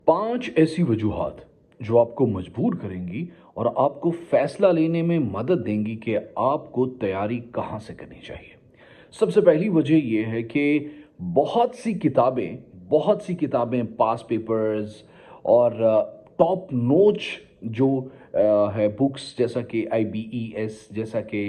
5 ऐसी वजूहात जो आपको मजबूर करेंगी और आपको फैसला लेने में मदद देंगी कि आपको तैयारी कहाँ से करनी चाहिए। सबसे पहली वजह यह है कि बहुत सी किताबें पास पेपर्स और टॉप नोच जो है बुक्स, जैसा कि IBES, जैसा कि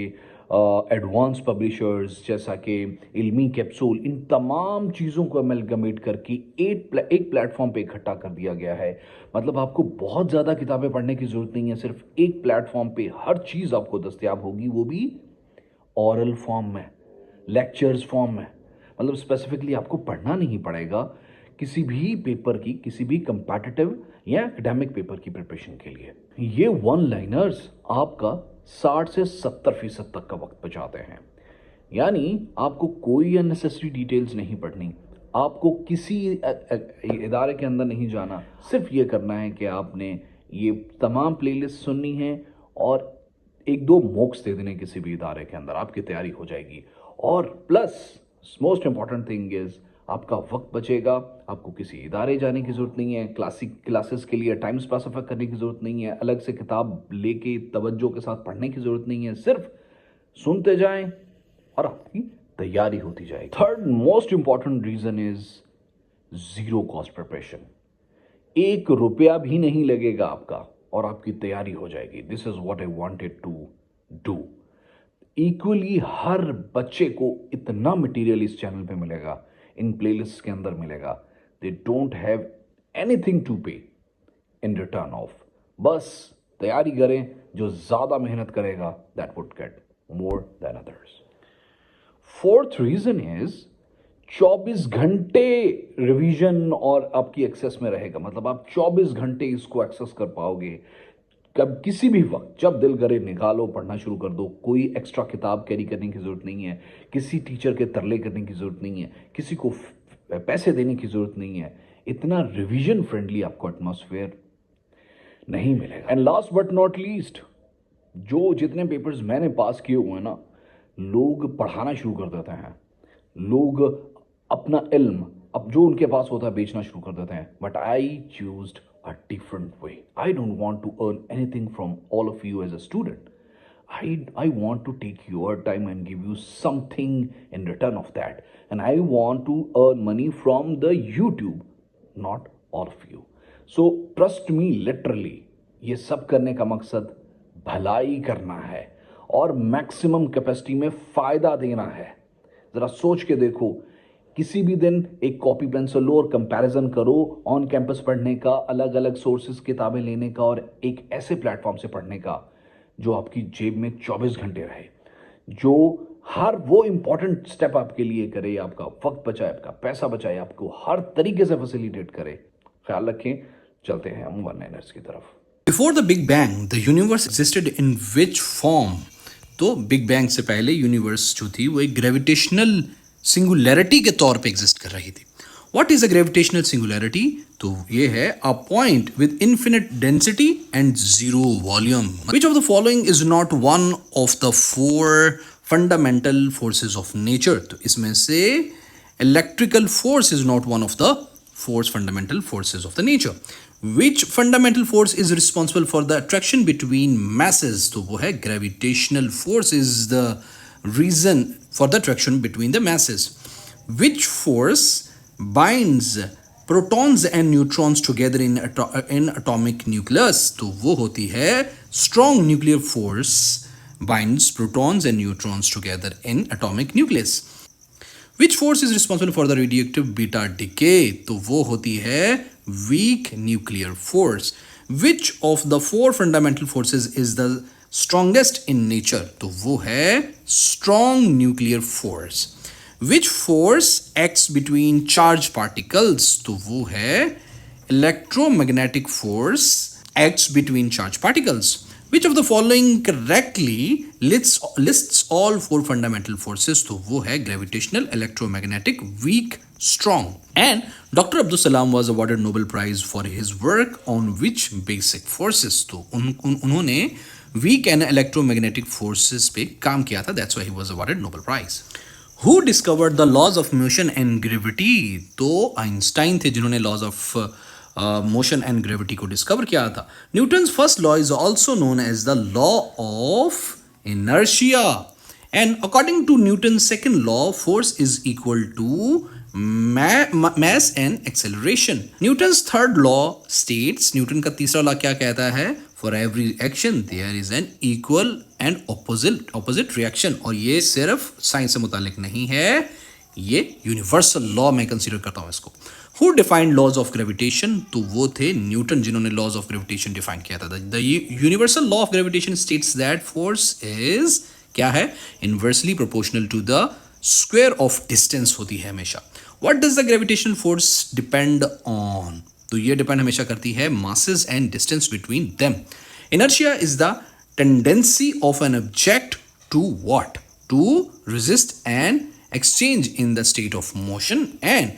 एडवांस पब्लिशर्स, जैसा कि इल्मी कैप्सूल, इन तमाम चीज़ों को अमेलगमेट करके एक प्लेटफॉर्म पे इकट्ठा कर दिया गया है। मतलब आपको बहुत ज़्यादा किताबें पढ़ने की ज़रूरत नहीं है, सिर्फ एक प्लेटफॉर्म पे हर चीज़ आपको दस्तयाब होगी, वो भी ऑरल फॉर्म में, लेक्चर्स फॉर्म में। मतलब स्पेसिफिकली आपको पढ़ना नहीं पड़ेगा किसी भी पेपर की, किसी भी कंपैटिटिव या एकेडमिक पेपर की प्रिपरेशन के लिए। ये वन लाइनर्स आपका 60 से 70% तक का वक्त बचाते हैं। यानी आपको कोई अननेसेसरी डिटेल्स नहीं पढ़नी, आपको किसी इदारे के अंदर नहीं जाना, सिर्फ ये करना है कि आपने ये तमाम प्लेलिस्ट सुननी है और एक दो मॉक्स दे देने किसी भी इदारे के अंदर, आपकी तैयारी हो जाएगी। और plus most important thing is आपका वक्त बचेगा, आपको किसी इदारे जाने की ज़रूरत नहीं है, क्लासेस के लिए टाइम स्पेसिफाई करने की ज़रूरत नहीं है, अलग से किताब लेके तवज्जो के साथ पढ़ने की ज़रूरत नहीं है, सिर्फ सुनते जाएं और आपकी तैयारी होती जाएगी। Third most important reason is zero cost preparation. 1 रुपया भी नहीं लगेगा आपका और आपकी तैयारी हो जाएगी। This is what I wanted to do. Equally हर बच्चे को इतना मटेरियल इस चैनल पे मिलेगा, इन प्लेलिस्ट के अंदर मिलेगा। They don't have anything to pay in return of. बस तैयारी करें, जो ज़्यादा मेहनत करेगा that would get more than others. Fourth reason is 24 घंटे रिवीजन और आपकी एक्सेस में रहेगा। मतलब आप 24 घंटे इसको एक्सेस कर पाओगे। कब किसी भी वक्त जब दिल करे निकालो, पढ़ना शुरू कर दो। कोई एक्स्ट्रा किताब कैरी करने की ज़रूरत नहीं है, किसी टीचर के तरले करने की ज़रूरत नहीं है, किसी को पैसे देने की ज़रूरत नहीं है। इतना रिवीजन फ्रेंडली आपको एटमॉस्फेयर नहीं मिलेगा। And last but not least, जो जितने पेपर्स मैंने पास किए हुए हैं ना, लोग पढ़ाना शुरू कर देते हैं, लोग अपना इल्म अब जो उनके पास होता है बेचना शुरू कर देते हैं। But I choosed a different way. I don't want to earn anything from all of you as a student. I want to take your time and give you something in return of that. And I want to earn money from the YouTube, not all of you. So trust me, literally, ये सब करने का मकसद भलाई करना है और maximum capacity में फ़ायदा देना है। ज़रा सोच के देखो, किसी भी दिन एक कॉपी पेंसिल लो और कंपैरिजन करो ऑन कैंपस पढ़ने का, अलग अलग सोर्सेज किताबें लेने का, और एक ऐसे प्लेटफॉर्म से पढ़ने का जो आपकी जेब में 24 घंटे रहे, जो हर वो इंपॉर्टेंट स्टेप आपके लिए करे, आपका वक्त बचाए, आपका पैसा बचाए, आपको हर तरीके से फैसिलिटेट करे। ख्याल रखें। चलते हैं हम वन लाइनर्स की तरफ। Before the big bang the universe existed in which form? तो बिग बैंग से पहले यूनिवर्स जो थी वो एक ग्रेविटेशनल सिंगुलैरिटी के तौर पे एग्जिस्ट कर रही थी। What is a gravitational singularity? तो ये है a point with infinite density and zero volume. Which of the following is not one of the 4 fundamental forces of nature? तो इसमें से electrical force is not one of the 4 fundamental forces of the nature. Which fundamental force is responsible for the attraction between masses? तो वो है gravitational force is the reason for the attraction between the masses. Which force binds protons and neutrons together in atomic nucleus? तो वो होती है strong nuclear force binds protons and neutrons together in atomic nucleus. Which force is responsible for the radioactive beta decay? तो वो होती है weak nuclear force. Which of the 4 fundamental forces is the strongest in nature? तो वो है strong nuclear force. Which force acts between charged particles? तो वो है electromagnetic force acts between charged particles. Which of the following correctly lists all 4 fundamental forces? तो वो है gravitational, electromagnetic, weak, strong. And Dr. Abdul Salam was awarded Nobel Prize for his work on which basic forces? तो उन्होंने weak and electromagnetic forces पे काम किया था. That's why he was awarded Nobel Prize. Who discovered the laws of motion and gravity? तो Einstein थे जिन्होंने laws of motion and gravity को डिस्कवर किया था. Newton's first law is also known as the law of inertia. And according to Newton's second law, force is equal to mass and acceleration. Newton's third law states, Newton का तीसरा law क्या कहता है? For every action there is an equal and opposite reaction. और ये सिर्फ science से मुतालिक नहीं है, ये यूनिवर्सल लॉ में कंसीडर करता हूँ इसको. Who defined laws of gravitation? तो वो थे न्यूटन जिन्होंने laws of gravitation डिफाइन किया था. The universal law of gravitation states that force is क्या है? Inversely proportional to the square of distance होती है हमेशा. What does the gravitational force depend on? तो ये डिपेंड हमेशा करती है masses and distance between them. Inertia is the tendency of an object to what? To resist and exchange in the state of motion, and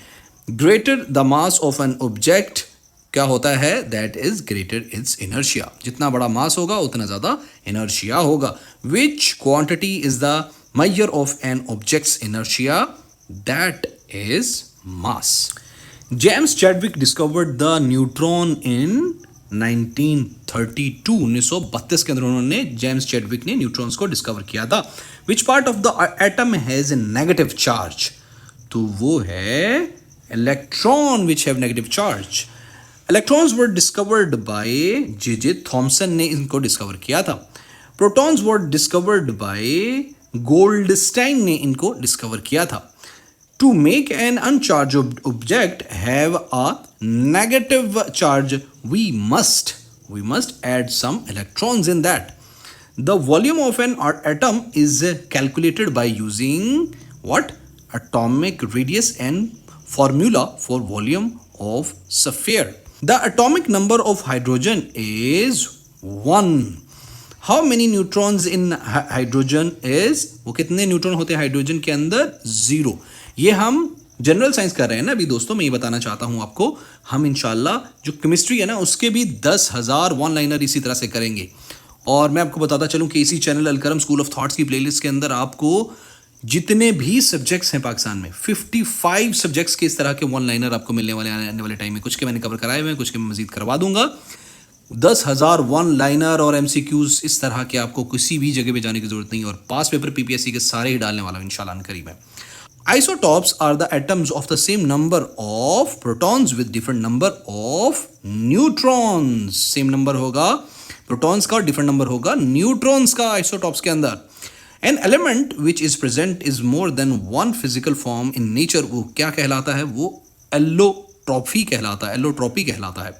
greater the mass of an object क्या होता है? That is greater its inertia. जितना बड़ा मास होगा उतना ज़्यादा inertia होगा. Which quantity is the measure of an object's inertia? That is mass. James Chadwick discovered the neutron in 1932. 1932 के अंदर उन्होंने जेम्स चैडविक ने न्यूट्रॉन्स को डिस्कवर किया था. Which part of the atom has a negative charge? तो वो है electron which have negative charge. Electrons were discovered by J.J. Thomson ने इनको डिस्कवर किया था. Protons were discovered by Goldstein ने इनको डिस्कवर किया था. To make an uncharged object have a negative charge, we must add some electrons in that. The volume of an atom is calculated by using what? Atomic radius and formula for volume of sphere. The atomic number of hydrogen is 1. How many neutrons in hydrogen is? वो कितने neutron होते हैं hydrogen के अंदर? 0. ये हम general science कर रहे हैं ना अभी दोस्तों. मैं ये बताना चाहता हूं आपको, हम इंशाल्लाह जो केमिस्ट्री है ना उसके भी 10,000 वन लाइनर इसी तरह से करेंगे. और मैं आपको बताता चलूं कि इसी channel Alkaram school of thoughts की प्लेलिस्ट के अंदर आपको जितने भी सब्जेक्ट्स हैं पाकिस्तान में 55 सब्जेक्ट्स के इस तरह के वन लाइनर आपको मिलने वाले आने वाले टाइम में. कुछ के मैंने कवर कराए हुए हैं, कुछ के मैं मजीद करवा दूंगा. 10,000 वन लाइनर और एमसीक्यूज इस तरह के आपको किसी भी जगह पे जाने की जरूरत नहीं, और पास पेपर पीपीएससी के सारे ही डालने वाला हूं इंशाल्लाह करीब है. Isotopes are the atoms of the same number of protons with different number of neutrons. Same number होगा protons का और different number होगा neutrons का isotopes के अंदर. An element which is present is more than one physical form in nature. वो क्या कहलाता है? वो allotropy कहलाता है. allotropy कहलाता है.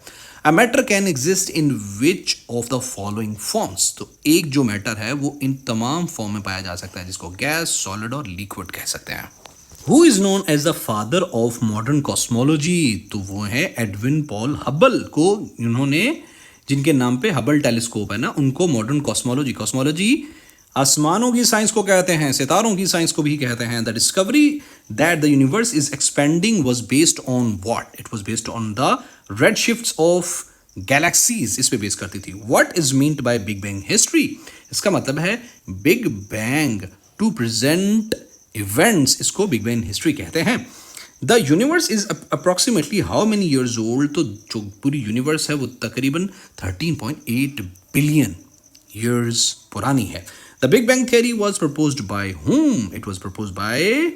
A matter can exist in which of the following forms? तो एक जो मैटर है वो इन तमाम फॉर्म में पाया जा सकता है, जिसको गैस, सॉलिड और लिक्विड कह सकते हैं. Who is known as the father of modern cosmology? तो वो है एडविन पॉल हबल को, उन्होंने जिनके नाम पे हबल टेलीस्कोप है ना, उनको मॉडर्न कॉस्मोलॉजी आसमानों की साइंस को कहते हैं, सितारों की साइंस को भी कहते हैं. The discovery that the universe is expanding was based on what? It was based on the red shifts of galaxies. इस पे बेस करती थी. What is meant by big bang history? इसका मतलब है big bang to present events, इसको big bang history कहते हैं. The universe is approximately how many years old? तो जो पूरी यूनिवर्स है वो तकरीबन 13.8 बिलियन ईयर्स पुरानी है. The big bang theory was proposed by whom? It was proposed by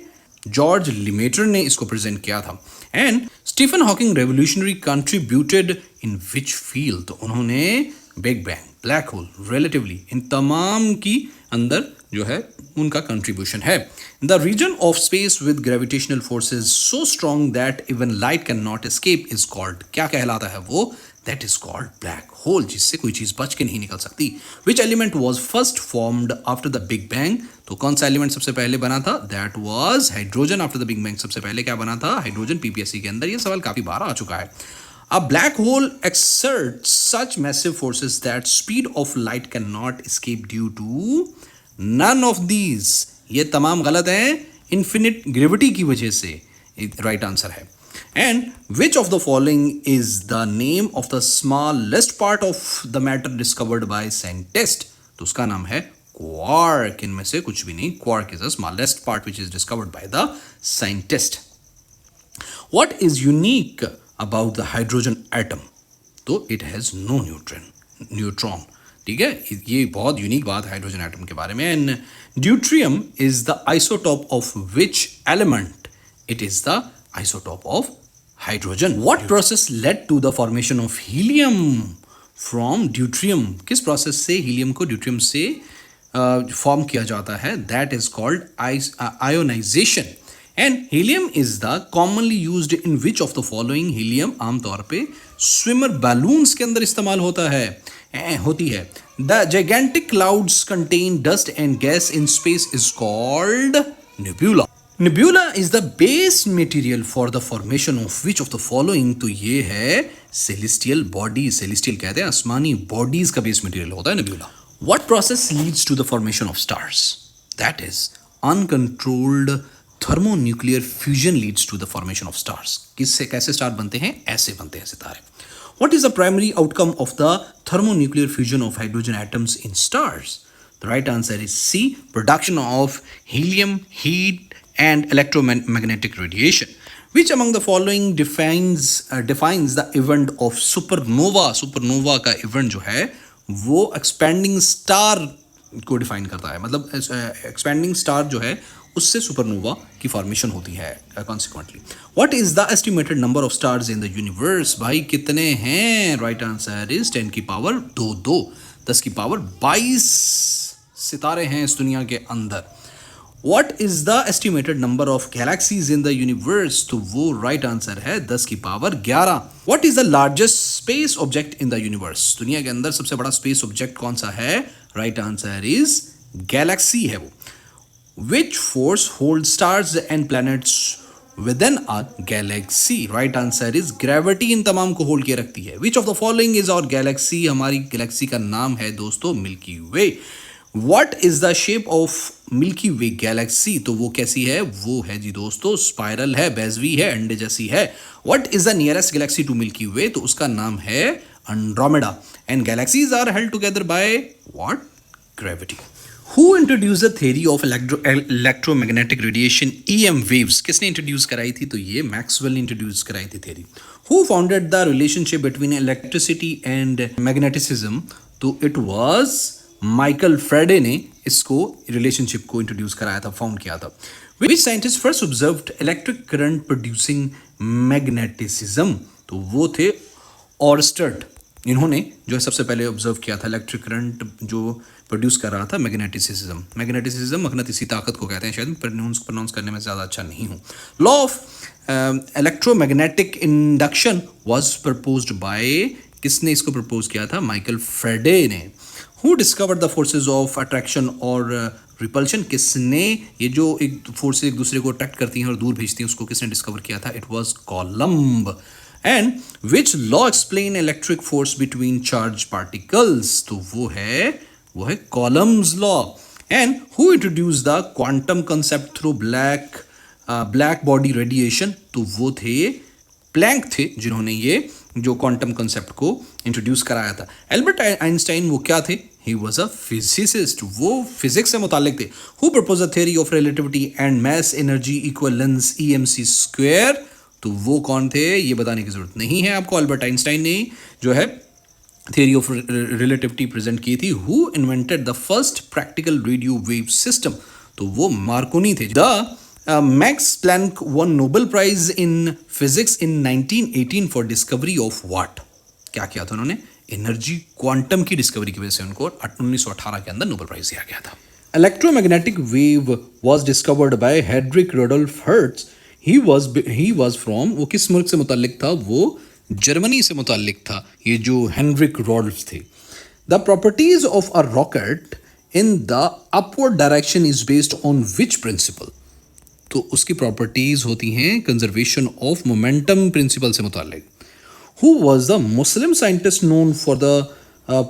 George Lemaitre ने इसको प्रेजेंट किया था. And Stephen Hawking revolutionary contributed in which field? तो उन्होंने big bang, black hole, relatively, इन तमाम की अंदर जो है उनका कंट्रीब्यूशन है. The region of space with gravitational forces so strong that even light can not escape is called? क्या कहलाता है वो? That is called black hole, जिससे कोई चीज बच के नहीं निकल सकती. Which element was first formed after the big bang? तो कौन सा एलिमेंट सबसे पहले बना था? That was hydrogen. After the big bang सबसे पहले क्या बना था? हाइड्रोजन. पीपीएससी के अंदर ये सवाल काफी बार आ चुका है. A black hole exerts such massive forces that speed of light cannot escape due to none of these. ये तमाम गलत है, infinite gravity की वजह से right answer है. And which of the following is the name of the smallest part of the matter discovered by scientist? तो उसका नाम है quark. इनमें से कुछ भी नहीं. Quark is the smallest part which is discovered by the scientist. What is unique about the hydrogen atom, तो it has no न्यूट्रॉन. ठीक है, ये बहुत यूनिक बात है हाइड्रोजन एटम के बारे में. And deuterium is the isotope of which element? It is the isotope of hydrogen. What process led to the formation of helium from deuterium? किस प्रोसेस से हीलियम को ड्यूट्रियम से फॉर्म किया जाता है? That is called ionisation. And helium is the commonly used in which of the following? Helium आमतौर पे swimmer balloons के अंदर इस्तेमाल होती है. The gigantic clouds contain dust and gas in space is called nebula. Nebula is the base material for the formation of which of the following? तो ये है सेलेस्टियल बॉडी. सेलेस्टियल कहते हैं आसमानी बॉडीज का बेस मटेरियल होता है nebula. What process leads to the formation of stars? That is uncontrolled thermonuclear fusion leads to the formation of stars. किससे कैसे स्टार बनते हैं? ऐसे बनते हैं सितारे. What is the primary outcome of the thermonuclear fusion of hydrogen atoms in stars? The right answer is C. Production of helium, heat, and electromagnetic radiation. Which among the following defines the event of supernova? Supernova का event जो है वो expanding star को define करता है. मतलब expanding star जो है उससे सुपरनोवा की फॉर्मेशन होती है consequently. What is the estimated number of stars in the universe? भाई कितने हैं? राइट आंसर इज 10 की पावर 2, 10 की पावर 22 सितारे हैं इस दुनिया के अंदर. What is the estimated number of galaxies in the universe? तो वो राइट आंसर है 10 की power 11. What is the largest space object in the universe? दुनिया के अंदर सबसे बड़ा स्पेस ऑब्जेक्ट कौन सा है? राइट आंसर इज गैलेक्सी है वो. Which force holds stars and planets within a galaxy? Right answer is gravity. इन तमाम को होल्ड किए रखती है. Which of the following is our galaxy? हमारी गैलेक्सी का नाम है दोस्तों milky way. What is the shape of milky Way Galaxy? तो वो कैसी है? वो है जी दोस्तों स्पाइरल है, बेजवी है, अंडे जैसी है. What is the nearest galaxy to Milky Way? तो उसका नाम है Andromeda. And galaxies are held together by what? Gravity. Who introduced the theory of electromagnetic radiation EM waves? किसने इंट्रोड्यूस कराई थी? तो ये मैक्सवेल ने इंट्रोड्यूस कराई थी theory. Who founded the relationship between electricity and magnetism? तो इट वाज माइकल फ्रेडे ने इसको रिलेशनशिप को इंट्रोड्यूस कराया था, फाउंड किया था. Which scientist first observed electric current producing magnetism? तो वो थे ऑरस्टड. इन्होंने जो है सबसे पहले ऑब्जर्व किया था इलेक्ट्रिक करंट जो प्रोड्यूस कर रहा था मैग्नेटिसिज्म. मैग्नेटिसिज्म मगनतीसी ताकत को कहते हैं. शायद प्रोनाउंस करने में ज़्यादा अच्छा नहीं हूँ. Law of electromagnetic induction was proposed by, किसने इसको प्रपोज किया था? माइकल फ्रेडे ने. Who discovered the forces of attraction और रिपल्शन? किसने ये जो एक फोर्सेज एक दूसरे को अट्रैक्ट करती हैं और दूर भेजती हैं उसको किसने डिस्कवर किया था? It was Coulomb. And which law explain electric force between charge particles? तो वो है Coulomb's law. And who introduce the quantum concept through black body radiation? तो वो थे प्लैंक थे जिन्होंने ये जो क्वांटम कंसेप्ट को इंट्रोड्यूस कराया था. एल्बर्ट आइंस्टाइन वो क्या थे? He was a physicist. वो फिजिक्स से मुतालिक थे. Who propose the theory of relativity and mess energy equivalence EMC square? तो वो कौन थे? ये बताने की जरूरत नहीं है आपको. अल्बर्ट आइंस्टाइन ने जो है थियरी ऑफ रिलेटिविटी प्रेजेंट की थी. Who invented the first practical radio wave system? तो वो मार्कोनी थे. The Max Planck won Nobel prize in physics in 1918 for discovery of what? क्या किया था उन्होंने? एनर्जी क्वांटम की डिस्कवरी की वजह से उनको 1918 के अंदर नोबेल प्राइज दिया गया था. Electromagnetic wave was discovered by Heinrich Rudolf Hertz. He was from, वो किस मुल्क से मुतालिक था? वो जर्मनी से मुतालिक था. ये जो हेनरिक रुडोल्फ थे. The properties of a rocket in the upward direction is based on which principal? तो उसकी प्रॉपर्टीज होती हैं कंजर्वेशन ऑफ मोमेंटम प्रिंसिपल से मुतालिक. Who was the Muslim scientist known for the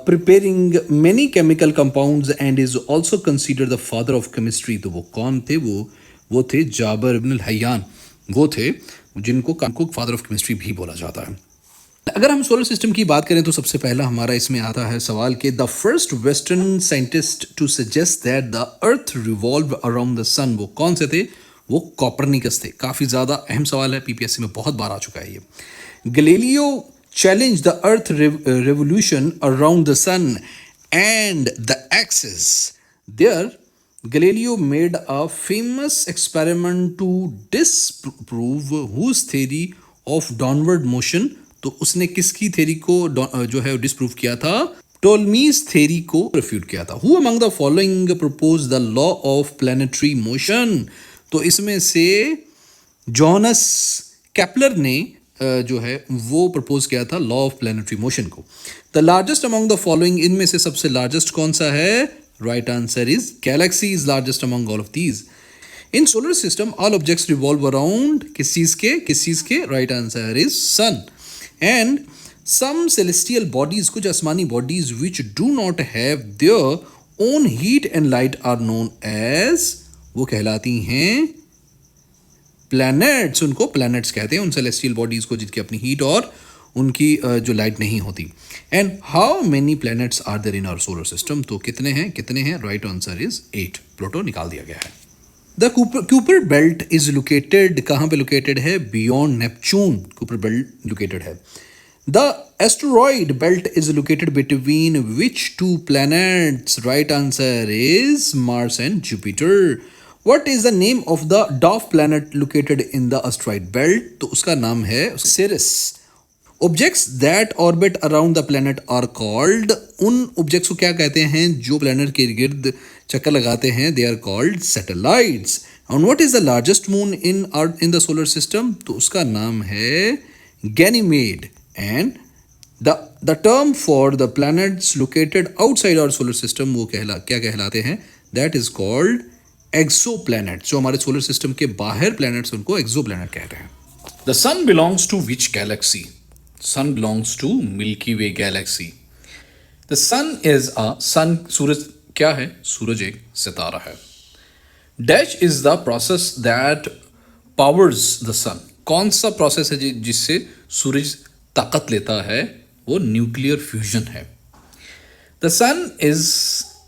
preparing many chemical compounds and is also considered the father of chemistry? तो वो कौन थे? वो थे जाबर इब्न अल हय्यान. वो थे जिनको फादर ऑफ केमिस्ट्री भी बोला जाता है. अगर हम सोलर सिस्टम की बात करें तो सबसे पहला हमारा इसमें आता है सवाल कि the first western scientist to suggest that the earth revolve around the sun, वो कौन से थे? वो कॉपरनिकस थे. काफ़ी ज़्यादा अहम सवाल है, PPSC में बहुत बार आ चुका है ये. Galileo challenged the earth revolution around the sun and the axis. There Galileo made a famous experiment to disprove whose theory of downward motion. तो उसने किसकी थ्योरी को जो है डिस्प्रूव किया था? टोलमीज थ्योरी को रिफ्यूट किया था. Who among the following propose the law of planetary motion? तो इसमें से जॉनस कैपलर ने जो है वो प्रपोज किया था लॉ ऑफ प्लैनेटरी मोशन को. The largest among the following, इनमें से सबसे लार्जेस्ट कौन सा है? Right answer is galaxy is largest among all of these. In solar system all objects revolve around किस चीज के? Right answer is sun. And some celestial bodies, कुछ आसमानी bodies which do not have their own heat and light are known as, वो कहलाती हैं planets. उनको planets कहते हैं उन सेलेस्टियल बॉडीज को जिनकी अपनी हीट और उनकी जो लाइट नहीं होती. And how many planets are there in our solar system? तो कितने हैं? Right answer is 8. प्लूटो निकाल दिया गया है. The Kuiper belt is located, कहाँ पे लोकेटेड है? Beyond Neptune Kuiper belt located है. The asteroid belt is located between which two planets? Right answer is Mars and Jupiter. What is the name of the dwarf planet located in the asteroid belt? तो उसका नाम है Ceres. Objects that orbit around the planet are called, उन objects को क्या कहते हैं जो planet के गिर्द चक्कर लगाते हैं? They are called satellites. And what is the largest moon in the solar system? तो उसका नाम है Ganymede. And the term for the planets located outside our solar system वो क्या कहलाते हैं? That is called exoplanet. जो हमारे सोलर सिस्टम के बाहर प्लैनेट्स उनको एक्सो प्लैनेट कहते हैं. The sun belongs to which galaxy? Sun belongs to Milky Way galaxy. The sun is sun, सूरज क्या है? सूरज एक सितारा है. Dash is the process that powers the sun. कौन सा प्रोसेस है जिससे सूरज ताकत लेता है? वो न्यूक्लियर फ्यूजन है. The sun is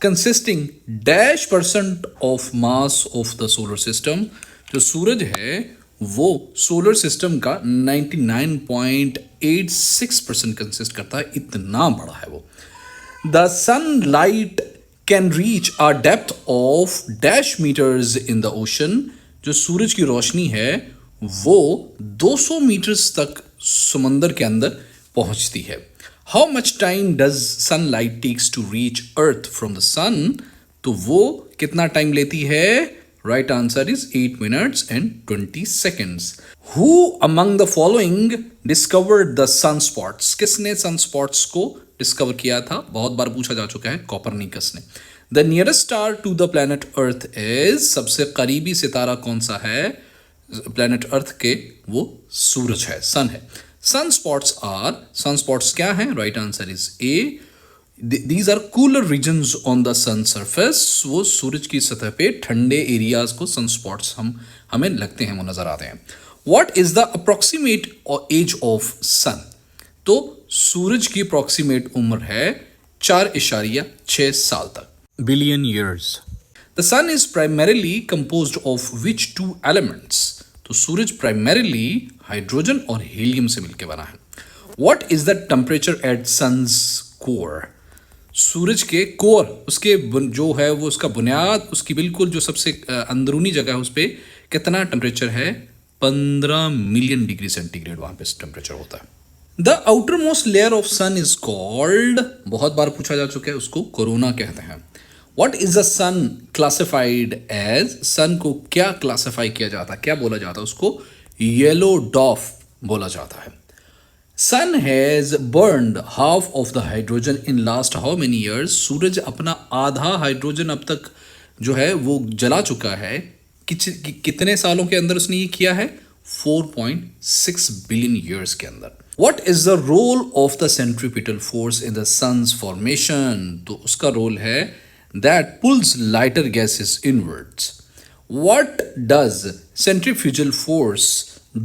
consisting dash percent of mass of the solar system. जो सूरज है वो सोलर सिस्टम का 99.86% कंसिस्ट करता है. इतना बड़ा है वो. The sun light can reach a depth of dash metres in the ocean. जो सूरज की रोशनी है वो 200 मीटर्स तक समंदर के अंदर पहुंचती है. How much time does sunlight takes to reach Earth from the sun? तो वो कितना टाइम लेती है? Right answer is 8 minutes and 20 seconds. Who among the following discovered the sunspots? किसने sunspots को डिस्कवर किया था? बहुत बार पूछा जा चुका है, कॉपरनिकस ने. The nearest star to the planet Earth is, सबसे करीबी सितारा कौन सा है planet Earth के? वो सूरज है, सन है. Sunspots क्या हैं? Right answer is A. These are cooler regions on the sun surface. वो सूरज की सतह पे ठंडे एरियाज को सनस्पॉट्स हमें लगते हैं, वो नजर आते हैं. What is the approximate age of sun? तो सूरज की अप्रोक्सीमेट उम्र है 4.6 साल तक. Billion years. The sun is primarily composed of which two elements? तो सूरज प्राइमरीली हाइड्रोजन और हीलियम से मिलकर बना है. What is the temperature at sun's core? सूरज के कोर, उसके जो है वो उसका बुनियाद, उसकी बिल्कुल जो सबसे अंदरूनी जगह है उस पर कितना टेम्परेचर है? 15 मिलियन डिग्री सेंटीग्रेड वहां पे टेम्परेचर होता है. The outermost layer of sun is called, बहुत बार पूछा जा चुका है, उसको कोरोना कहते हैं. What is the sun classified as? सन को क्या क्लासिफाई किया जाता है, क्या बोला जाता है उसको? येलो डॉफ बोला जाता है. Sun has burned half of the hydrogen in last how many years? सूरज अपना आधा हाइड्रोजन अब तक जो है वो जला चुका है. कितने सालों के अंदर उसने ये किया है? 4.6 बिलियन ईयर्स के अंदर. What is the role of the centripetal force in the sun's formation? तो उसका रोल है that pulls lighter gases inwards. What does centrifugal force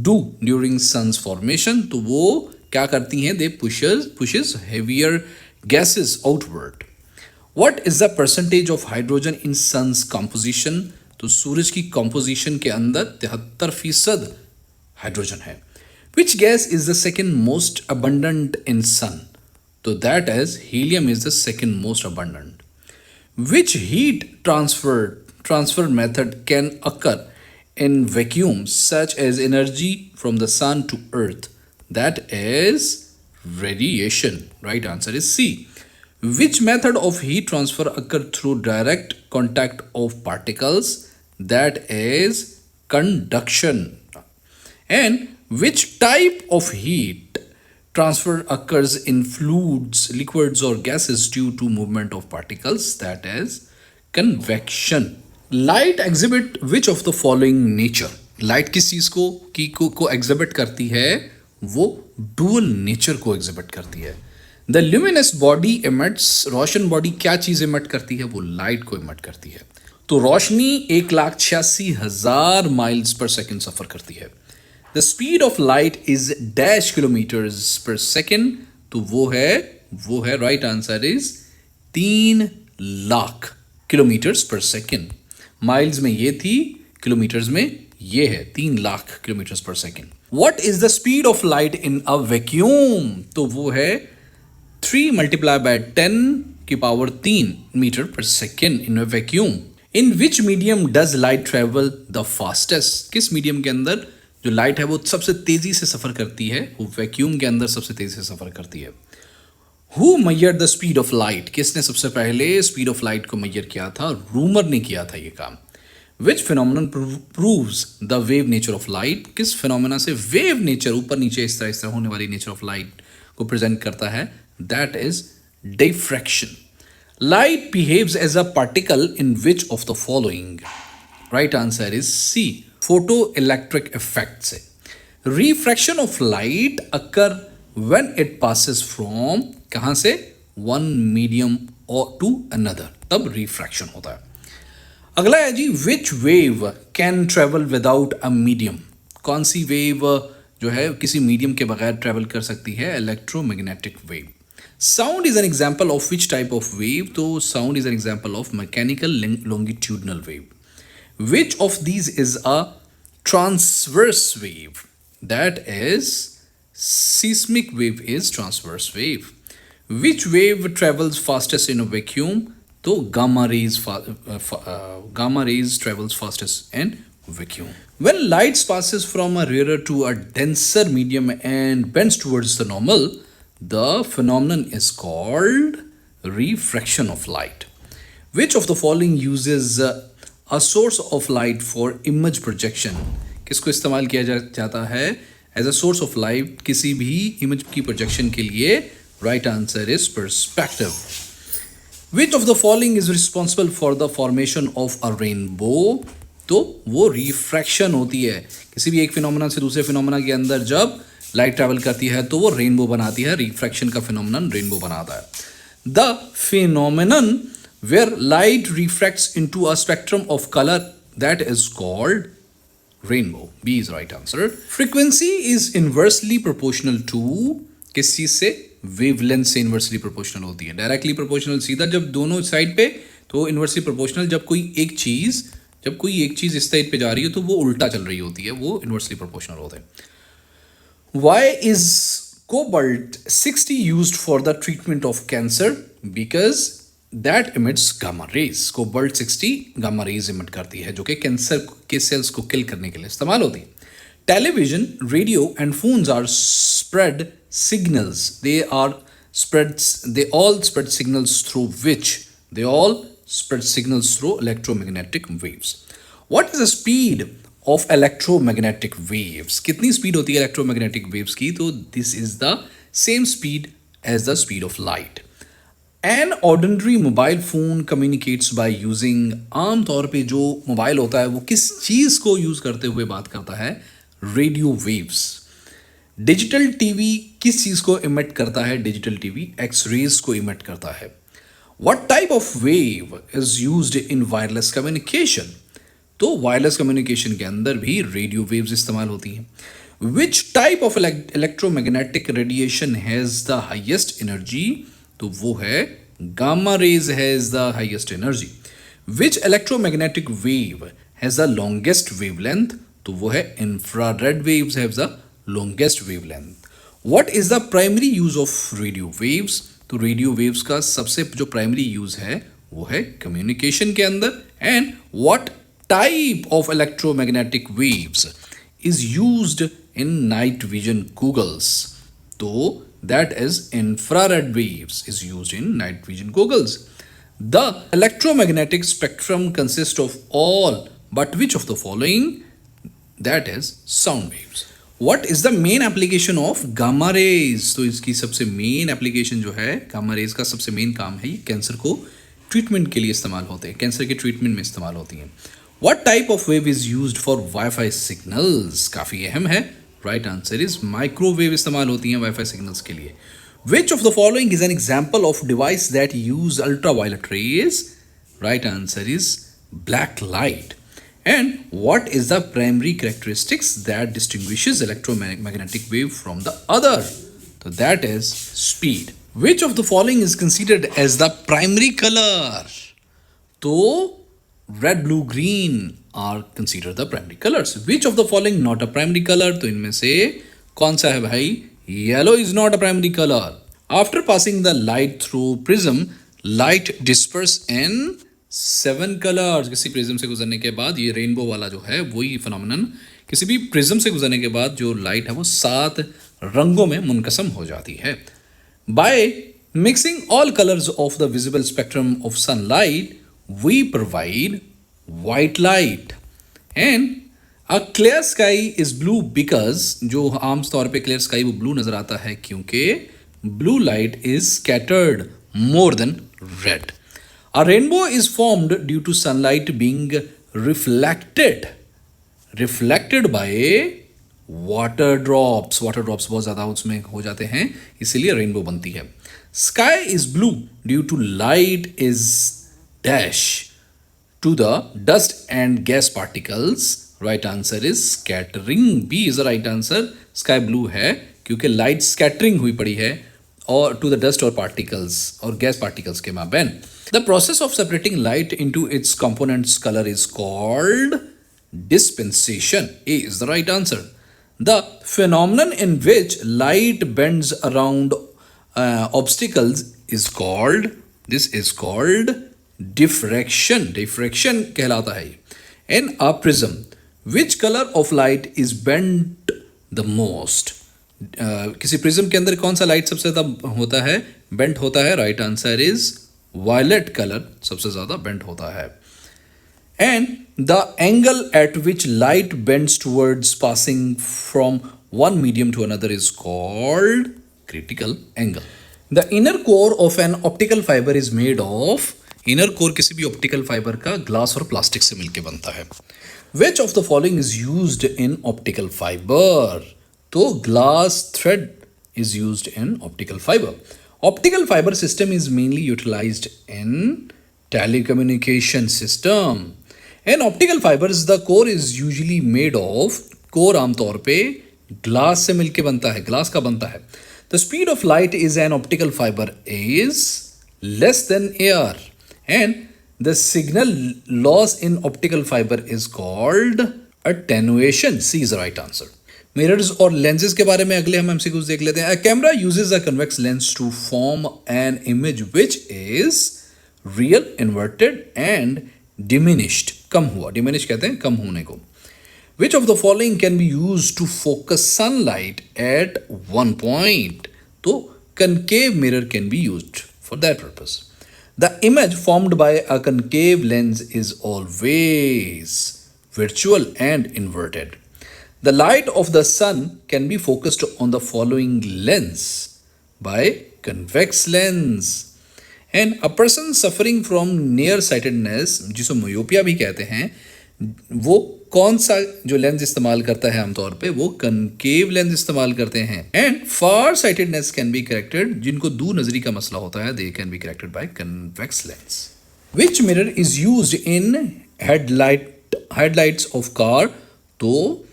do during sun's formation? तो वो क्या करती हैं? They pushes heavier gases outward. What is the percentage of hydrogen in sun's composition? तो सूरज की composition के अंदर 73% हाइड्रोजन है. Which gas is the second most abundant in sun? So that is helium is the second most abundant. Which heat transfer method can occur in vacuum such as energy from the sun to earth? That is radiation. Right answer is C. Which method of heat transfer occur through direct contact of particles? That is conduction. And which type of heat transfer occurs in fluids, liquids, or gases due to movement of particles? That is convection. Light exhibit which of the following nature? Light किस चीज को exhibit करती है? वो dual nature को exhibit करती है. The luminous body emits, Roshan body क्या चीज इमिट करती है? वो लाइट को इमिट करती है. तो रोशनी 1,86,000 माइल्स पर सेकेंड सफर करती है. The speed of light is dash kilometres पर सेकेंड. तो वो है राइट आंसर इज 3,00,000 किलोमीटर्स पर सेकेंड. माइल्स में ये थी, किलोमीटर्स में ये है 3,00,000 किलोमीटर्स पर second. What is the speed of light in a vacuum? तो वो है 3 मल्टीप्लाई बाय 10 की पावर 3 मीटर पर second in a vacuum. In which medium does light travel the fastest? किस मीडियम के अंदर जो लाइट है वो सबसे तेजी से सफर करती है? वो वैक्यूम के अंदर सबसे तेजी से सफर करती है. Who measure the speed of light? किसने सबसे पहले स्पीड ऑफ लाइट को मेजर किया था? रूमर ने किया था ये काम. Which phenomenon proves the wave nature of light? किस फिनोमिना से वेव नेचर, ऊपर नीचे इस तरह होने वाली नेचर ऑफ लाइट को प्रेजेंट करता है? That is diffraction. Light behaves as a particle in which of the following? Right answer is C, photo electric effect से. Refraction of light occur when it passes from, कहां से? One medium और to another, तब refraction होता है. अगला है जी, which wave can travel without a medium? कौन सी वेव जो है किसी मीडियम के बगैर ट्रेवल कर सकती है? Electromagnetic wave. Sound is an example of which type of wave? तो sound is an example of mechanical longitudinal wave. Which of these is a transverse wave? That is seismic wave is transverse wave. Which wave travels fastest in a vacuum? तो gamma rays travels fastest in vacuum. When light passes from a rarer to a denser medium and bends towards the normal, the phenomenon is called refraction of light. Which of the following uses a source of light for image projection? किसको इस्तेमाल किया जाता है as a source of light किसी भी image की projection के लिए? Right answer is perspective. Which of the following is responsible for the formation of a rainbow? तो वो रिफ्रैक्शन होती है. किसी भी एक फिनोमेना से दूसरे फिनोमेना के अंदर जब लाइट ट्रेवल करती है तो वो रेनबो बनाती है. रिफ्रैक्शन का फिनोमेनन रेनबो बनाता है. The phenomenon where light refracts into a spectrum of color, that is called rainbow. B is right answer. Frequency is inversely proportional to, किस चीज से? wavelength से inversely proportional होती है. डायरेक्टली प्रोपोर्शनल सीधा जब दोनों साइड पे, तो इनवर्सली प्रोपोर्शनल जब कोई एक चीज इस साइड पे जा रही है तो वो उल्टा चल रही होती है, वो इनवर्सली प्रोपोर्शनल होते हैं. Why is cobalt 60 used for the treatment of cancer? Because that emits gamma rays. Cobalt 60 gamma rays emit करती है जो कि कैंसर के सेल्स को किल करने के लिए इस्तेमाल होती है. Television, radio and phones are spread signals. they all spread signals through which? They all spread signals through electromagnetic waves. What is the speed of electromagnetic waves? कितनी स्पीड होती है electromagnetic waves की? तो this is the same speed as the speed of light. An ordinary mobile phone communicates by using, आम तौर पे जो mobile होता है वो किस चीज को यूज करते हुए बात करता है? Radio waves. डिजिटल टीवी किस चीज को इमिट करता है? डिजिटल टीवी एक्स रेज को इमिट करता है. What type of wave is used in wireless communication? तो वायरलेस कम्युनिकेशन के अंदर भी रेडियो वेव्स इस्तेमाल होती हैं. विच type of electromagnetic radiation has the highest energy? तो वो है gamma rays has the highest energy. Which electromagnetic wave has the longest wavelength? तो वो है infrared waves have the longest wavelength. What is the primary use of radio waves? तो radio waves का सबसे जो प्राइमरी यूज है वो है कम्युनिकेशन के अंदर. And what type of electromagnetic waves is used in night vision goggles? तो that is infrared waves is used in night vision goggles. The electromagnetic spectrum consists of all but which of the following? That is sound waves. What is the main application of gamma rays? तो इसकी सबसे main application जो है gamma rays का सबसे main काम है ये कैंसर को ट्रीटमेंट के लिए इस्तेमाल होते हैं, कैंसर के ट्रीटमेंट में इस्तेमाल होती हैं. What type of wave is used for Wi-Fi signals? काफ़ी अहम है. राइट आंसर इज माइक्रोवेव इस्तेमाल होती हैं वाईफाई सिग्नल्स के लिए. Which of the following is an example of device that use ultraviolet rays? Right answer is black light. And what is the primary characteristics that distinguishes electromagnetic wave from the other? So that is speed. Which of the following is considered as the primary color? So red, blue, green are considered the primary colors. Which of the following not a primary color? तो इनमें से कौन सा है भाई? Yellow is not a primary color. After passing the light through prism, light disperse in 7 colors. किसी prism से गुजरने के बाद ये रेनबो वाला जो है वही फिनोमिनन, किसी भी प्रिज्म से गुजरने के बाद जो लाइट है वो 7 रंगों में मुनकसम हो जाती है. By mixing all colors of the visible spectrum of sunlight, we provide white light. And A clear sky is blue because जो आम तौर पे clear sky वो blue नज़र आता है क्योंकि blue light is scattered more than red. A rainbow is formed due to sunlight being reflected by water drops. Water drops बहुत ज़्यादा उसमें हो जाते हैं इसीलिए rainbow बनती है. Sky is blue due to light is dash to the dust and gas particles. Right answer is scattering. B is the right answer. Sky blue है क्योंकि लाइट स्कैटरिंग हुई पड़ी है और टू द डस्ट और particles और gas particles के माबैन. The process of separating light into its components colour is called dispensation. A is the right answer. The phenomenon in which light bends around obstacles is called, this is called diffraction. Diffraction कहलाता है. In a prism, which color of light is bent the most? किसी prism के अंदर कौन सा light सबसे ज़्यादा होता है, बेंट होता है? Right answer is violet colour सबसे ज़्यादा बेंट होता है. And the angle at which light bends towards passing from one medium to another is called critical angle. The inner core of an optical fiber is made of, inner core किसी भी optical fibre का glass और plastic से मिलकर बनता है. Which of the following is used in optical fiber? तो glass thread is used in optical fiber. Optical fiber system is mainly utilized in telecommunication system. In optical fibers, the core is usually made of, core आमतौर पे glass से मिलके बनता है, glass का बनता है. The speed of light is an optical fiber is less than air. And the signal loss in optical fiber is called attenuation. C is the right answer. Mirrors और lenses के बारे में अगले हम MCQs देख लेते हैं. A camera uses a convex lens to form an image which is real, inverted and diminished. कम हुआ, diminished कहते हैं कम होने को. Which of the following can be used to focus sunlight at one point? तो concave mirror can be used for that purpose. The image formed by a concave lens is always virtual and inverted. The light of the sun can be focused on the following lens by convex lens. And a person suffering from nearsightedness, जिसे myopia भी कहते हैं, वो कौन सा जो lens इस्तेमाल करता है आमतौर पे? वो कनकेव लेंस इस्तेमाल करते हैं. And far sightedness can be corrected, जिनको दूर नजरी का मसला होता है, they can be corrected bye convex lens. Which mirror is used in headlights of car? तो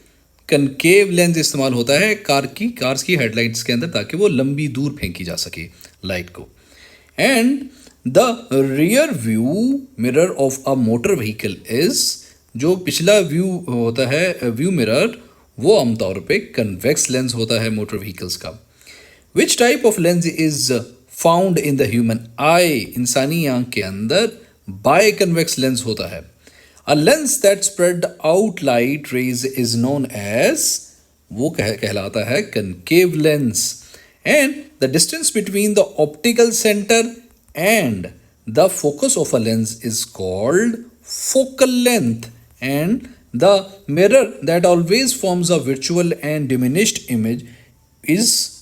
कनकेव लेंस इस्तेमाल होता है कार्स की हेडलाइट्स के अंदर ताकि वो लंबी दूर फेंकी जा सके लाइट को. And the rear view mirror of a motor vehicle is, जो पिछला व्यू होता है व्यू मिरर, वो आमतौर पे कन्वेक्स लेंस होता है मोटर व्हीकल्स का। Which type of lens is found in the human eye, इंसानी आंख के अंदर बाय कन्वेक्स लेंस होता है। A lens that spread out light rays is known as, वो कहलाता है concave lens. And the distance between the optical centre and the focus of a lens is called focal length, and the mirror that always forms a virtual and diminished image is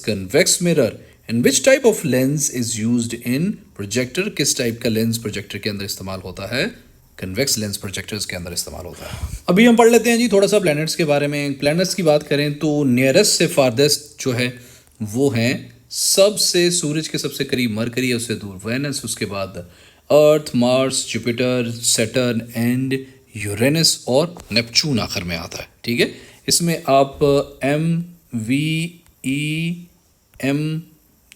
convex mirror. And which type of lens is used in projector, किस type का lens projector के अंदर इस्तेमाल होता है? Convex lens projectors के अंदर इस्तेमाल होता है। अभी हम पढ़ लेते हैं जी थोड़ा सा प्लैनेट्स के बारे में। प्लैनेट्स की बात करें तो नियरेस्ट से फारदेस्ट जो है वो हैं, सबसे सूरज के सबसे करीब मरकरी है, उससे दूर वेनस, उसके बाद Earth, Mars, Jupiter, Saturn and Uranus और नेपच्यून आखिर में आता है। ठीक है, इसमें आप MVEM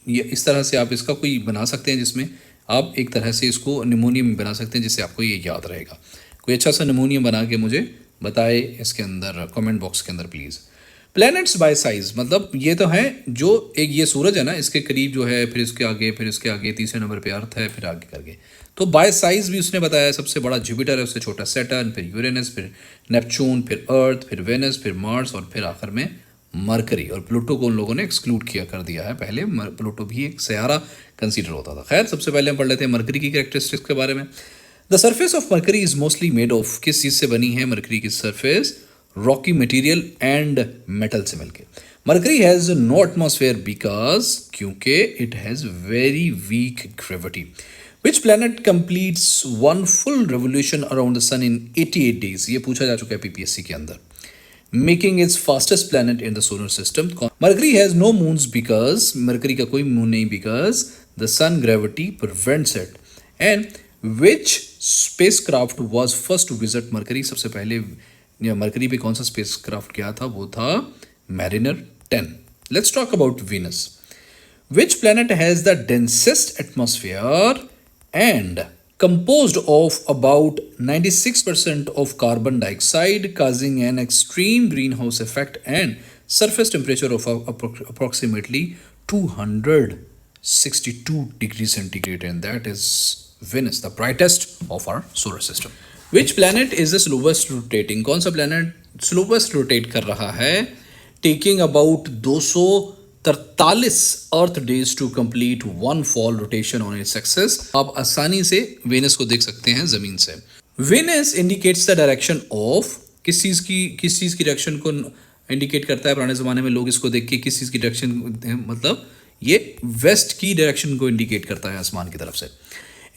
ये इस तरह से आप इसका कोई बना सकते हैं, जिसमें आप एक तरह से इसको निमोनियम बना सकते हैं, जिससे आपको ये याद रहेगा। कोई अच्छा सा निमोनियम बना के मुझे बताए इसके अंदर कमेंट बॉक्स के अंदर प्लीज़। प्लैनेट्स बाय साइज, मतलब ये तो है जो एक ये सूरज है ना, इसके करीब जो है, फिर इसके आगे, फिर इसके आगे, तीसरे नंबर पे अर्थ है, फिर आगे करके। तो बाय साइज भी उसने बताया, सबसे बड़ा जुपिटर है, उससे छोटा सैटर्न, फिर यूरेनस, फिर नेपच्यून, फिर अर्थ, फिर वेनस, फिर मार्स और फिर आखिर में मरकरी। और प्लूटो को उन लोगों ने एक्सक्लूड किया कर दिया है, पहले प्लूटो भी एक सयारा कंसीडर होता था। खैर, सबसे पहले हम पढ़ लेते हैं मरकरी की कैरेक्टरिस्टिक्स के बारे में। The surface of Mercury is mostly made of, किस चीज़ से बनी है मरकरी की surface? Rocky material and metal से मिलके। Mercury has no atmosphere because, क्योंकि it has very weak gravity. Which planet completes one full revolution around the sun in 88 days? ये पूछा जा चुका है पीपीएससी के अंदर। Making its fastest planet in the solar system. Mercury has no moons because, mercury का कोई moon नहीं because the sun gravity prevents it. And which spacecraft was first to visit Mercury? सबसे पहले मरकरी पे कौन सा स्पेसक्राफ्ट गया था? वो था mariner 10। Let's talk about Venus. Which planet has the densest atmosphere and composed of about 96% of carbon dioxide, causing an extreme greenhouse effect and surface temperature of approximately 262 degrees centigrade, and that is Venus, the brightest of our solar system. Which planet is the slowest rotating? कौन सा planet slowest rotate कर रहा है? Taking about 243 Earth days to complete one full rotation on its axis. आप आसानी से Venus को देख सकते हैं जमीन से। Venus indicates the direction of, किस चीज़ की डायरेक्शन को इंडिकेट करता है? पुराने ज़माने में लोग इसको देख के किस चीज़ की डायरेक्शन, मतलब ये वेस्ट की डायरेक्शन को इंडिकेट करता है आसमान की तरफ से।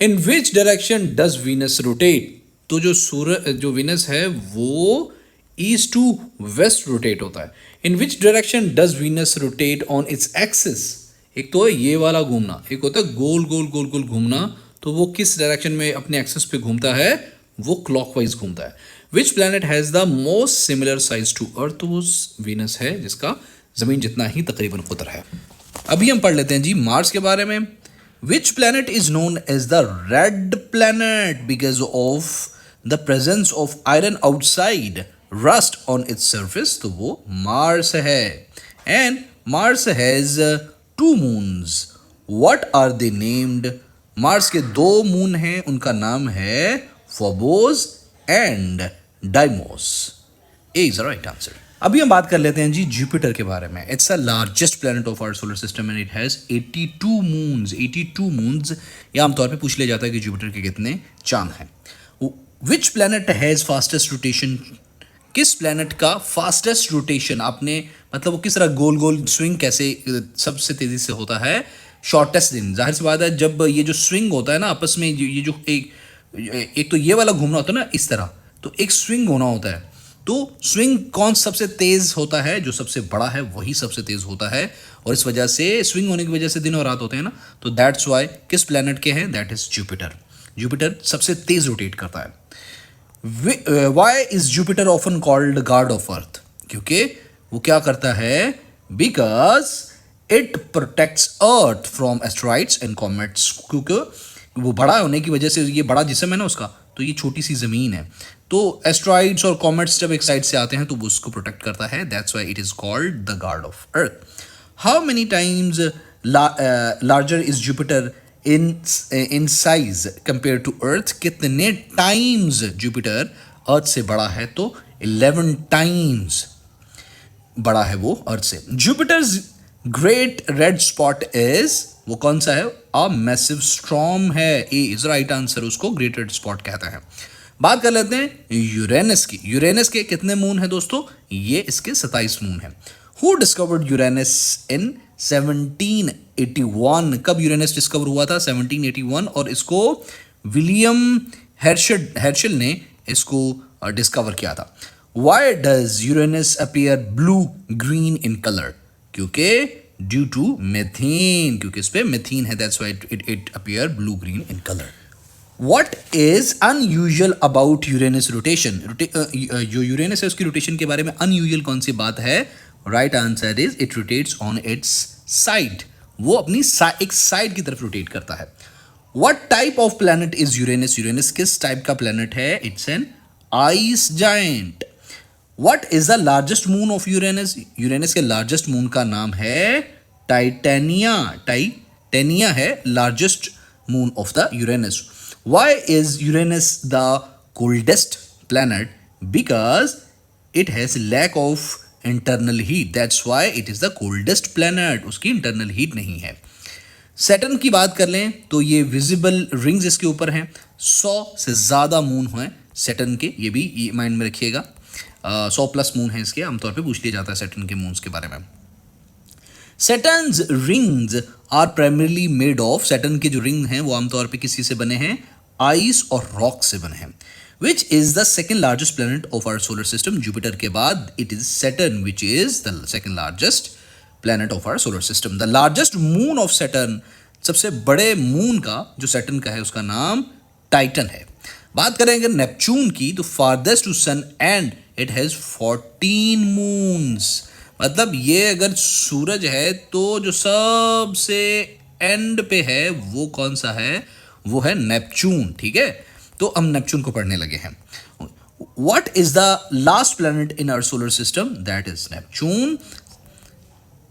In which direction does Venus rotate? तो जो वीनस है वो ईस्ट टू वेस्ट रोटेट होता है। In which direction does Venus rotate on its axis? एक तो है ये वाला घूमना, एक होता है गोल गोल गोल गोल घूमना। तो वो किस डायरेक्शन में अपने एक्सिस पे घूमता है? वो क्लॉकवाइज घूमता है। Which planet has the most similar size to Earth? तो वो वीनस है जिसका जमीन जितना ही तकरीबन कुतर है। अभी हम पढ़ लेते हैं जी मार्स के बारे में। Which planet is known as the red planet because of the presence of iron outside rust on its surface? तो वो मार्स है। And Mars has 2 moons. What are they named? Mars के 2 मून हैं, उनका नाम है Phobos and Deimos. A is the right answer. अभी हम बात कर लेते हैं जी जुपिटर के बारे में। It's the largest planet of our solar system and it has 82 moons. 82 moons. ये आमतौर पे पूछ लिया जाता है कि जुपिटर के कितने चांद हैं। Which planet has fastest rotation? किस प्लैनेट का फास्टेस्ट रोटेशन? आपने मतलब वो किस तरह गोल गोल स्विंग कैसे सबसे तेज़ी से होता है? शॉर्टेस्ट दिन। जाहिर सी बात है, जब ये जो स्विंग होता है ना आपस में, ये जो एक तो ये वाला घूमना होता है ना इस तरह, तो एक स्विंग होना होता है। तो स्विंग कौन सबसे तेज़ होता है? जो सबसे बड़ा है वही सबसे तेज़ होता है। और इस वजह से स्विंग होने की वजह से दिन और रात होते हैं ना, तो दैट्स वाई किस प्लैनेट के हैं? That is Jupiter. जुपिटर सबसे तेज़ रोटेट करता है। Why is Jupiter often called guard of Earth? क्योंकि वो क्या करता है? Because it protects Earth from asteroids and comets. क्योंकि वो बड़ा होने की वजह से, ये बड़ा जिस्म है ना उसका, तो ये छोटी सी ज़मीन है, तो तो एस्ट्रॉइड्स और कॉमेट्स जब एक साइड से आते हैं तो वो उसको प्रोटेक्ट करता है, that's why it is called the guard of Earth. How many times larger is Jupiter in size compare to Earth, कितने टाइम्स जुपिटर अर्थ से बड़ा है, तो 11 टाइम्स बड़ा है वो अर्थ से। Jupiter's great red spot is, वो कौन सा है, अ मैसिव स्टॉर्म है, ए इज राइट आंसर, उसको ग्रेट रेड स्पॉट कहते हैं। बात कर लेते हैं यूरेनस की। यूरेनस के कितने मून है दोस्तों, ये इसके 27 मून है। हु डिस्कवर्ड यूरेनस इन 1781, कब यूरेनस डिस्कवर हुआ था, 1781, और इसको विलियम हेर्शल ने इसको डिस्कवर किया था। Why does Uranus appear blue green in color? क्योंकि due to methane, क्योंकि इस पे methane है, that's why it appear blue green in color. What is unusual about Uranus rotation? जो यूरेनस है उसकी रोटेशन के बारे में unusual कौन सी बात है? Right answer is it rotates on its side. वो अपनी एक साइड की तरफ रोटेट करता है। What type of planet is Uranus? Uranus किस टाइप का प्लेनेट है? It's an ice giant. What is the largest moon of Uranus? Uranus के लार्जेस्ट मून का नाम है टाइटेनिया। टाइटेनिया है largest moon of the Uranus. Why is Uranus the coldest planet? Because it has lack of internal heat. That's why it is the coldest planet. उसकी internal heat नहीं है। Saturn की बात कर लें तो ये विजिबल रिंग्स इसके ऊपर हैं, 100 से ज़्यादा मून हैं सैटर्न के, ये भी माइंड में रखिएगा। 100 प्लस मून है इसके, आमतौर पे पूछ लिया जाता है सैटर्न के मून्स के बारे में। Saturn's rings are primarily made of, Saturn के जो रिंग हैं वो आमतौर पे किसी से बने हैं, आइस और रॉक से बने हैं। Which is the second largest planet of our solar system, Jupiter के बाद it is Saturn which is the second largest planet of our solar system. The largest moon of Saturn, सबसे बड़े moon का जो Saturn का है उसका नाम टाइटन है। बात करेंगे नेपच्यून की, तो farthest to sun and it has 14 moons, मतलब ये अगर सूरज है तो जो सबसे एंड पे है वो कौन सा है, वो है नेपच्यून। ठीक है, तो हम नेपच्यून को पढ़ने लगे हैं। What is the last planet in our solar system, that is Neptune.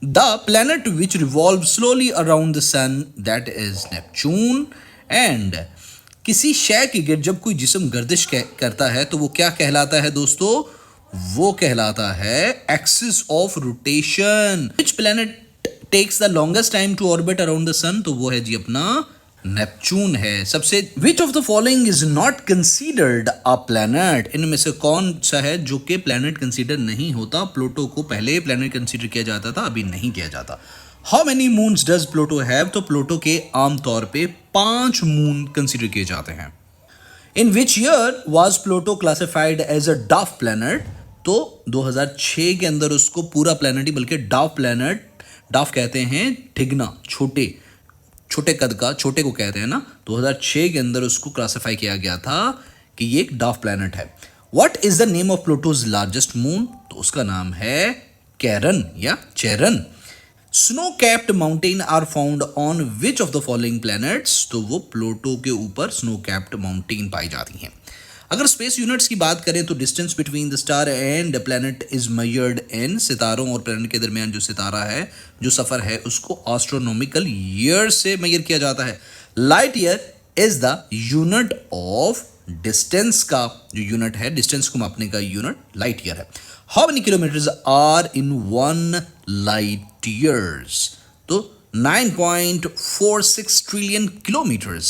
The planet which revolve slowly around the sun, that is Neptune. And किसी शय के गिर्द जब कोई जिस्म गर्दिश करता है तो वो क्या कहलाता है दोस्तों, वो कहलाता है axis of rotation. Which planet takes the longest time to orbit around the sun, तो वो है जी अपना नेपच्यून है। सबसे which of the following is not considered a planet, इनमें से कौन सा है जो कि प्लैनेट कंसीडर नहीं होता। प्लूटो को पहले प्लैनेट कंसीडर किया जाता था, अभी नहीं किया जाता। How many moons does Pluto have, तो प्लूटो के आमतौर पे 5 मून कंसीडर किए जाते हैं। In which year was Pluto classified as a dark planet, तो 2006 के अंदर उसको पूरा प्लैनेट ही, बल्कि डार्क प्लैनेट, डार्क कहते हैं ठिगना, छोटे कद का, छोटे को कहते हैं ना, 2006 के अंदर उसको क्लासिफाई किया गया था कि ये एक डार्क प्लैनेट है। What is the name of Pluto's largest moon, तो उसका नाम है कैरन या Charon. Snow capped mountain are found on which of the following planets, तो वो प्लूटो के ऊपर स्नो कैप्ड माउंटेन पाई जाती हैं। अगर स्पेस यूनिट्स की बात करें तो distance between the star and planet is measured in, सितारों और प्लैनेट के दरमियान जो सितारा है, जो सफ़र है, उसको एस्ट्रोनॉमिकल ईयर से मेजर किया जाता है। Light year is the unit of distance का जो यूनिट है, डिस्टेंस को मापने का यूनिट लाइट ईयर है। How many kilometres are in 1 light years, तो 9.46 trillion kilometres,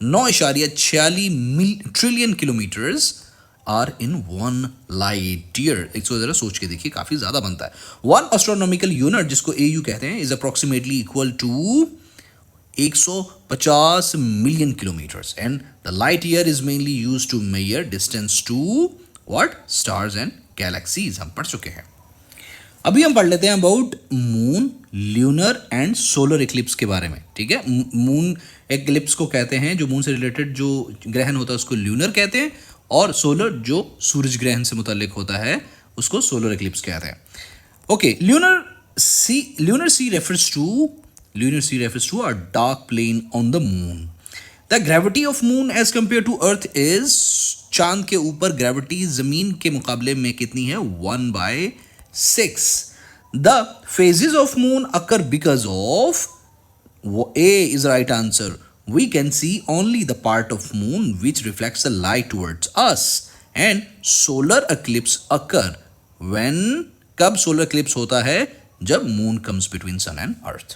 9.46 trillion kilometres are in 1 light year. एक सौ जरा सोच के देखिए, काफी ज्यादा बनता है। 1 एस्ट्रोनॉमिकल यूनिट जिसको AU कहते हैं is approximately equal to 150 million kilometres, and the light year is mainly used to measure distance to what, stars and galaxies, हम पढ़ चुके हैं। अभी हम पढ़ लेते हैं about moon, lunar and solar eclipse के बारे में। ठीक है, मून एक्लिप्स को कहते हैं, जो मून से रिलेटेड जो ग्रहण होता है उसको ल्यूनर कहते हैं, और सोलर जो सूरज ग्रहण से मुताल्लिक होता है उसको सोलर इक्लिप्स कहते हैं। Okay, lunar sea refers to a dark plane on the moon. The gravity of moon as compared to earth is चांद के ऊपर ग्रेविटी जमीन के मुकाबले में कितनी है? 1/6. The phases of moon occur because of, A is the right answer. We can see only the part of moon which reflects the light towards us. And solar eclipse occur when, कब solar eclipse होता है? जब moon comes between sun and earth.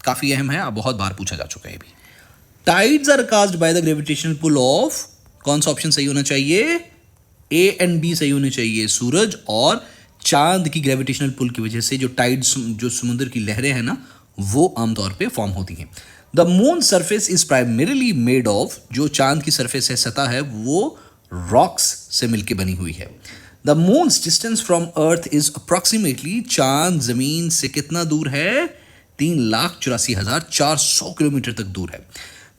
काफी अहम है, अब बहुत बार पूछा जा चुका है भी. Tides are caused by the gravitational pull of, कौन सा ऑप्शन सही होना चाहिए? A and B सही होने चाहिए. सूरज और चांद की ग्रेविटेशनल पुल की वजह से जो टाइड्स, जो समुद्र की लहरें हैं ना, वो आमतौर पे फॉर्म होती हैं. The moon surface is primarily made of, जो चांद की सरफेस है, सतह है, वो रॉक्स से मिलकर बनी हुई है. The moon distance from earth is approximately, चांद जमीन से कितना दूर है? 3,84,400 किलोमीटर तक दूर है.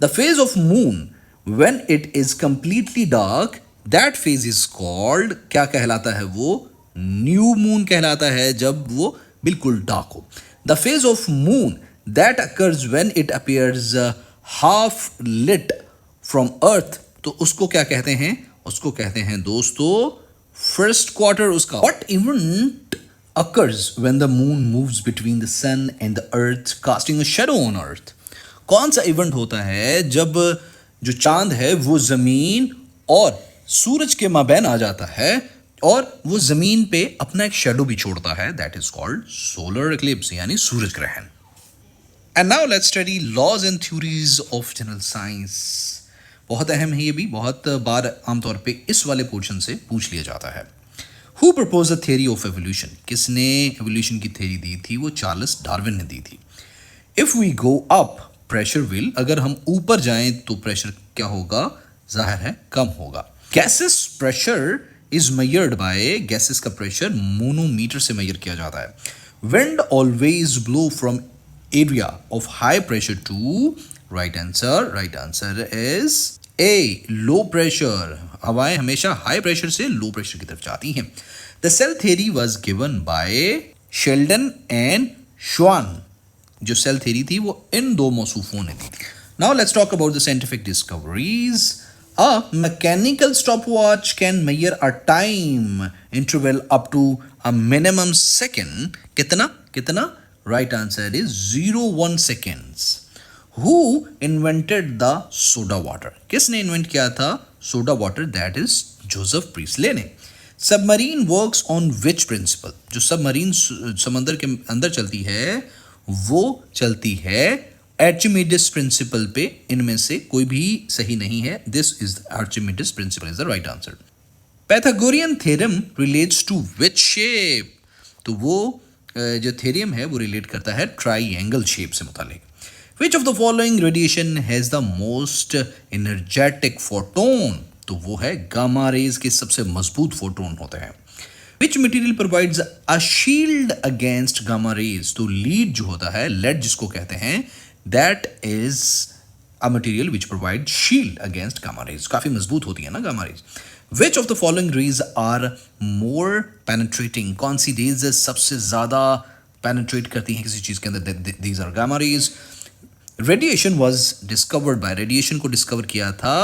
The phase of moon when it is completely dark, that phase is called, क्या कहलाता है वो? न्यू मून कहलाता है, जब वो बिल्कुल डार्क हो. The phase of moon that occurs when it appears half lit from earth, तो उसको क्या कहते हैं? उसको कहते हैं दोस्तों first quarter उसका. What event occurs when the moon moves between the sun and the earth casting a shadow on earth? कौन सा इवेंट होता है जब जो चांद है वो जमीन और सूरज के माबैन आ जाता है और वो जमीन पे अपना एक शेडो भी छोड़ता है? That is called solar eclipse, यानी सूरज ग्रहण. And now let's study laws and theories of general science. बहुत अहम है ये भी, बहुत बार आमतौर पे इस वाले पोर्शन से पूछ लिया जाता है. Who propose the theory of evolution? किसने एवोल्यूशन की थ्योरी दी थी? वो चार्ल्स डार्विन ने दी थी. If we go up pressure will, अगर हम ऊपर जाएं तो प्रेशर क्या होगा? जाहिर है कम होगा. Gases pressure is measured by, gases का प्रेशर मोनोमीटर से मेजर किया जाता है. Wind always blow from area of high pressure to, right answer is A, low pressure. हवाएं हमेशा हाई प्रेशर से लो प्रेशर की तरफ जाती हैं. The cell theory was given by Schleiden and Schwann. जो सेल थ्योरी थी वो इन दो मौसूफों ने दी थी. Now let's talk about the scientific discoveries. A mechanical stopwatch can measure a time interval up to a minimum second. कितना? Right answer is 0.1 seconds. Who invented the soda water? किसने invent किया था soda water? That is Joseph Priestley ने. Submarine works on which principle? जो submarine समंदर के अंदर चलती है वो चलती है आर्चिमिडीज प्रिंसिपल पे. इनमें से कोई भी सही नहीं है. This is Archimedes principle is the right answer. Pythagorean theorem relates to which shape? तो वो जो थ्योरम है वो रिलेट करता है ट्राइंगल शेप से मुतालिक. विच of the following radiation has the most energetic photon? तो वो है गामा रेज के सबसे मजबूत फोटोन होते हैं. Which material provides a shield against gamma rays? तो लीड जो होता है, लेड जिसको कहते हैं, that is a material which provides shield against gamma rays. काफी मजबूत होती है ना gamma rays. Which of the following rays are more penetrating? कौन सी rays सबसे ज्यादा penetrate करती हैं किसी चीज के अंदर? These are gamma rays. Radiation was discovered by, radiation को discover किया था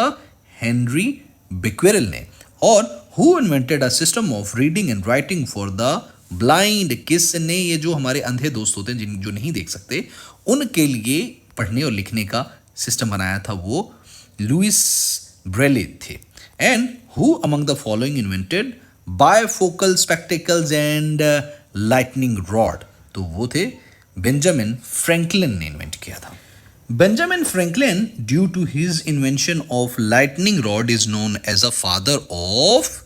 Henry Becquerel ने. और who invented a system of reading and writing for the blind? किसने ये जो हमारे अंधे दोस्त होते हैं जो नहीं देख सकते उनके लिए पढ़ने और लिखने का सिस्टम बनाया था? वो लुइस ब्रेले थे. And who among the following invented bifocal spectacles and lightning rod? तो वो थे बेंजामिन फ्रैंकलिन ने इन्वेंट किया था. Benjamin Franklin due to his invention of lightning rod is known as a father of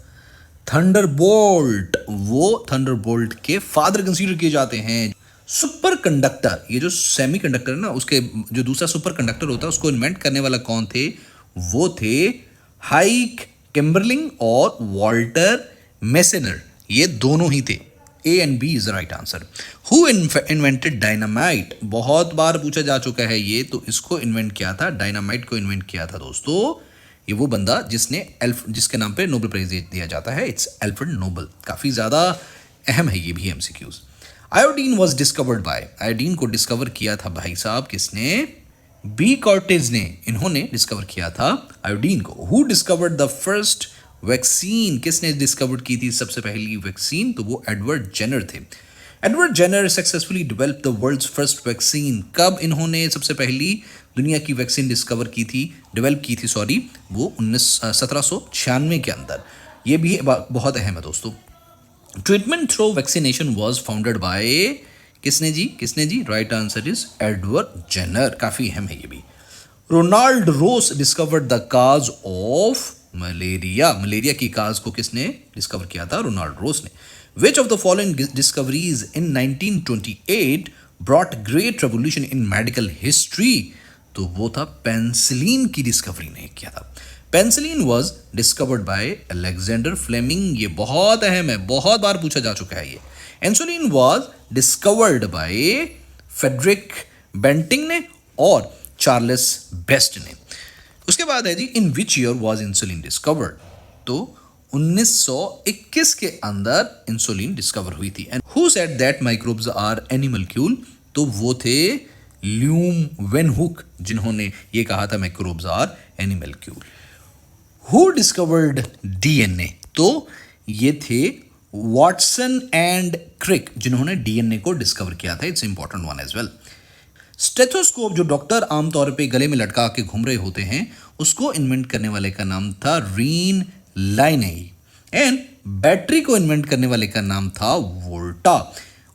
thunderbolt. वो thunderbolt के father consider किए जाते हैं. सुपर कंडक्टर, ये जो सेमी कंडक्टर है ना, उसके जो दूसरा सुपर कंडक्टर होता है उसको इन्वेंट करने वाला कौन थे? वो थे हाइक किम्बरलिंग और वॉल्टर मेसेनर. ये दोनों ही थे. A and B is the right answer. Who invented dynamite? बहुत बार पूछा जा चुका है ये, तो इसको इन्वेंट किया था, डायनामाइट को इन्वेंट किया था दोस्तों, ये वो बंदा जिसके नाम पे नोबेल प्राइज दिया जाता है. It's Alfred Nobel. काफी ज्यादा अहम है ये भी MCQs. Iodine was discovered bye, iodine को डिस्कवर किया था भाई साहब किसने? बी कॉर्टेज ने. इन्होंने डिस्कवर किया था आयोडीन को. Who discovered the first vaccine किसने डिस्कवर की थी सबसे पहली वैक्सीन? तो वो एडवर्ड जेनर थे। Edward Jenner successfully develop the world's first vaccine. कब इन्होंने सबसे पहली दुनिया की वैक्सीन डिस्कवर की थी, डेवलप की थी सॉरी, वो 1796 के अंदर। ये भी बहुत अहम है दोस्तों। Treatment through vaccination was founded by किसने जी? Right answer is Edward Jenner. काफी अहम है ये भी। Ronald Ross discovered the cause of malaria. Malaria की काज को किसने डिस्कवर किया था? रोनाल्ड रोस ने। Which of the following discoveries in 1928 brought great revolution in medical history? तो वो था पेंसिलिन की डिस्कवरी ने किया था। Penicillin was discovered by Alexander Fleming. ये बहुत अहम है, बहुत बार पूछा जा चुका है ये। Insulin was discovered by Frederick Banting ने और चार्ल्स बेस्ट ने। उसके बाद है जी, in which year was insulin discovered? तो 1921 के अंदर इंसुलिन डिस्कवर हुई थी। And who said that microbes are animalcule? तो वो थे ल्यूम वेनहुक, जिन्होंने ये कहा था microbes are animalcule. Who discovered DNA? तो ये थे वॉटसन एंड क्रिक, जिन्होंने डीएनए को डिस्कवर किया था। It's important one as well. Stethoscope जो डॉक्टर आमतौर पे गले में लटका के घूम रहे होते हैं, उसको इन्वेंट करने वाले का नाम था रीन लाइनेई। एंड बैटरी को इन्वेंट करने वाले का नाम था वोल्टा।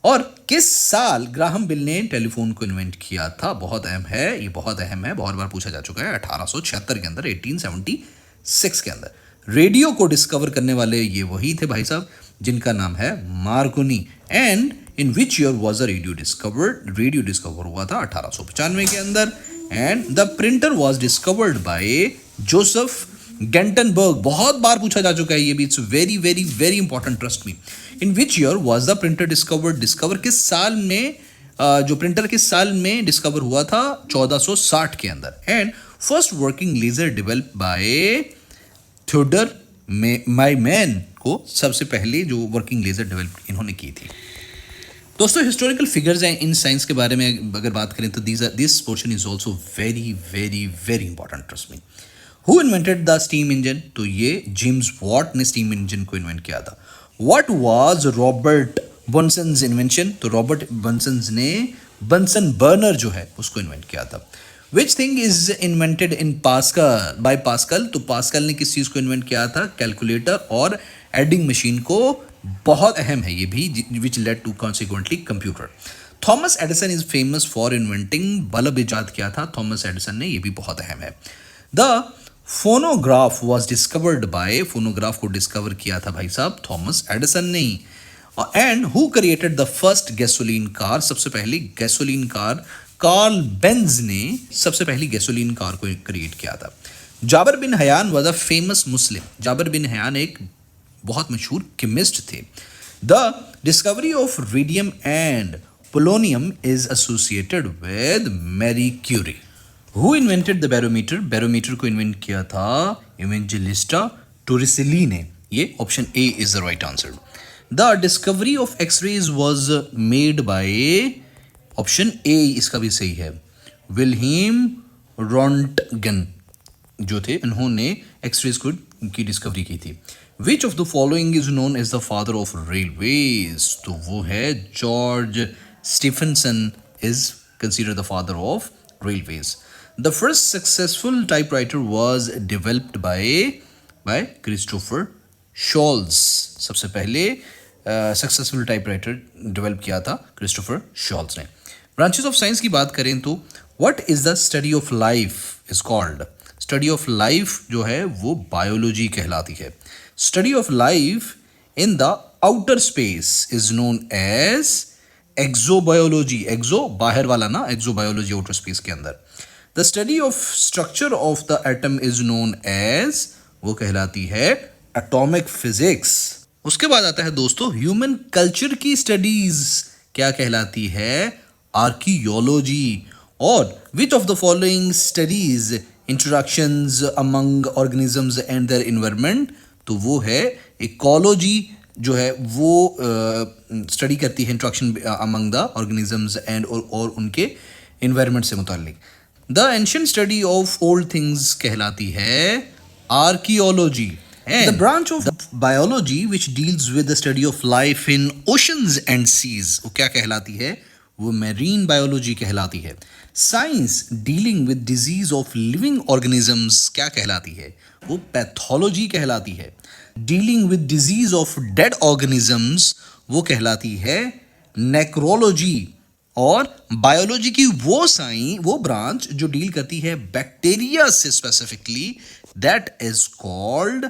और किस साल ग्राहम बेल ने टेलीफोन को इन्वेंट किया था? बहुत अहम है, ये बहुत अहम है, बहुत बार पूछा जा चुका है। 1876 के अंदर, 1876 के अंदर। रेडियो को डिस्कवर करने वाले ये वही थे भाई साहब, जिनका नाम है Marconi. And in which year was a radio discovered? Radio discover हुआ था 1895 के अंदर। And the printer was discovered by Joseph Gutenberg. बहुत बार पूछा जा चुका है ये भी। It's very very very important, trust me. In which year was the printer discovered? Discover किस साल में, जो प्रिंटर किस साल में डिस्कवर हुआ था? 1460 के अंदर। And first working laser develop by Theodore Maiman को सबसे पहले जो वर्किंग लेजर डेवलप इन्होंने की थी। दोस्तों हिस्टोरिकल फिगर्स हैं इन साइंस के बारे में अगर बात करें तो this portion is also very very very important, trust me. Who invented the steam engine? तो ये जेम्स वॉट ने स्टीम इंजन को इन्वेंट किया था। What was Robert Bunsen's invention? तो रॉबर्ट बॉन्सन्स ने बंसन बर्नर जो है उसको इन्वेंट किया था। Which thing is invented in Pascal by Pascal? तो पास्कल ने किस चीज़ को इन्वेंट किया था? कैलकुलेटर और एडिंग मशीन को। बहुत अहम है ये भी, which led to consequently computer. Thomas Edison is famous for inventing, bulb इजाद किया था थॉमस एडिसन ने, ये भी बहुत अहम है। The phonograph was discovered by, phonograph को डिस्कवर किया था भाई साहब थॉमस एडिसन ने ही। And who created the first gasoline car? सबसे पहली गैसोलीन कार कार्ल बेंज ने सबसे पहली गैसोलीन कार को क्रिएट किया था। Jabir bin Hayyan was a famous Muslim. Jabir bin Hayyan एक बहुत मशहूर केमिस्ट थे। The discovery of radium and polonium is associated with Marie Curie. Who invented the barometer? Barometer को इन्वेंट किया था इवेंजेलिस्टा टोरिसेली ने। ये option A is the right answer. The discovery of X-rays was made by, option A इसका भी सही है, Wilhelm Röntgen जो थे, इन्होंने एक्सरेज को की डिस्कवरी की थी। Which of the following is known as the father of railways? तो वो है George Stephenson is consider the father of railways. The first successful typewriter was developed by Christopher Sholes. सबसे पहले सक्सेसफुल टाइपराइटर डेवलप किया था Christopher Sholes ने। Branches of science की बात करें तो what is the study of life is called? Study of life जो है वो बायोलॉजी कहलाती है। Study of life in the outer space is known as exobiology. Exo बाहर वाला ना, एक्सोबायोलॉजी आउटर स्पेस के अंदर। The study of structure of the atom is known as, वो कहलाती है एटॉमिक फिजिक्स। उसके बाद आता है दोस्तों ह्यूमन कल्चर की स्टडीज क्या कहलाती है? आर्कियोलॉजी। और विच of the following studies introductions among organisms and their environment? तो वो है इकोलॉजी जो है वो स्टडी करती है introduction among the organisms and और उनके एनवायरनमेंट से मुताल्लिक। The ancient study of old things कहलाती है archaeology. And the branch of biology which deals with the study of life in oceans and seas, वो क्या कहलाती है? वो marine biology कहलाती है. Science dealing with disease of living organisms क्या कहलाती है? वो pathology कहलाती है. Dealing with disease of dead organisms वो कहलाती है necrology. और बायोलॉजी की वो ब्रांच जो डील करती है बैक्टीरिया से specifically, that is called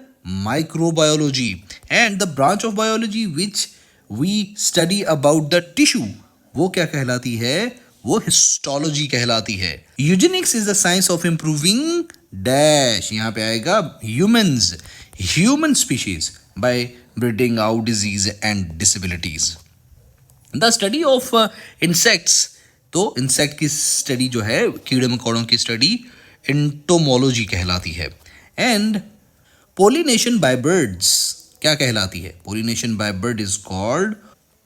microbiology. And the branch of biology which we study about the tissue वो क्या कहलाती है? वो हिस्टोलॉजी कहलाती है. Eugenics is the science of improving dash, यहां पे आएगा human species by breeding out disease and disabilities. The study of insects, तो इंसेक्ट की स्टडी जो है, कीड़े मकोड़ों की स्टडी, एंटोमोलॉजी कहलाती है. एंड पोलिनेशन बाय बर्ड्स क्या कहलाती है? Pollination by bird is called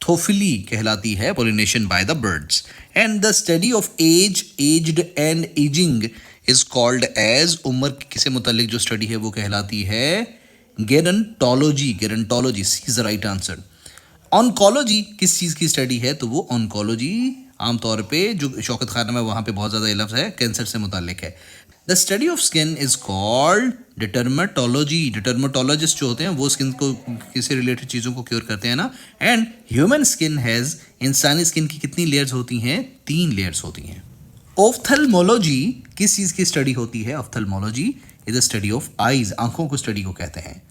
थोफिली कहलाती है, pollination by the birds. And the study of aged and ageing is called age, उम्र से मुतल्लिक जो स्टडी है वो कहलाती है gerontology. C is the right answer. Oncology किस चीज़ की स्टडी है? तो वो ऑन्कोलॉजी आमतौर पे जो शौकत खाना में वहाँ पे बहुत ज़्यादा लफ्ज़ है, कैंसर से मुतालिक है. The study of skin is called dermatology. Dermatologist जो होते हैं वो स्किन को, किसी रिलेटेड चीज़ों को क्योर करते हैं ना. एंड ह्यूमन स्किन हैज़, इंसानी स्किन की कितनी लेयर्स होती हैं? 3 लेयर्स होती हैं. ऑफ्थल्मोलॉजी किस चीज़ की स्टडी होती है? Ophthalmology is the study of eyes, आंखों को स्टडी को कहते हैं.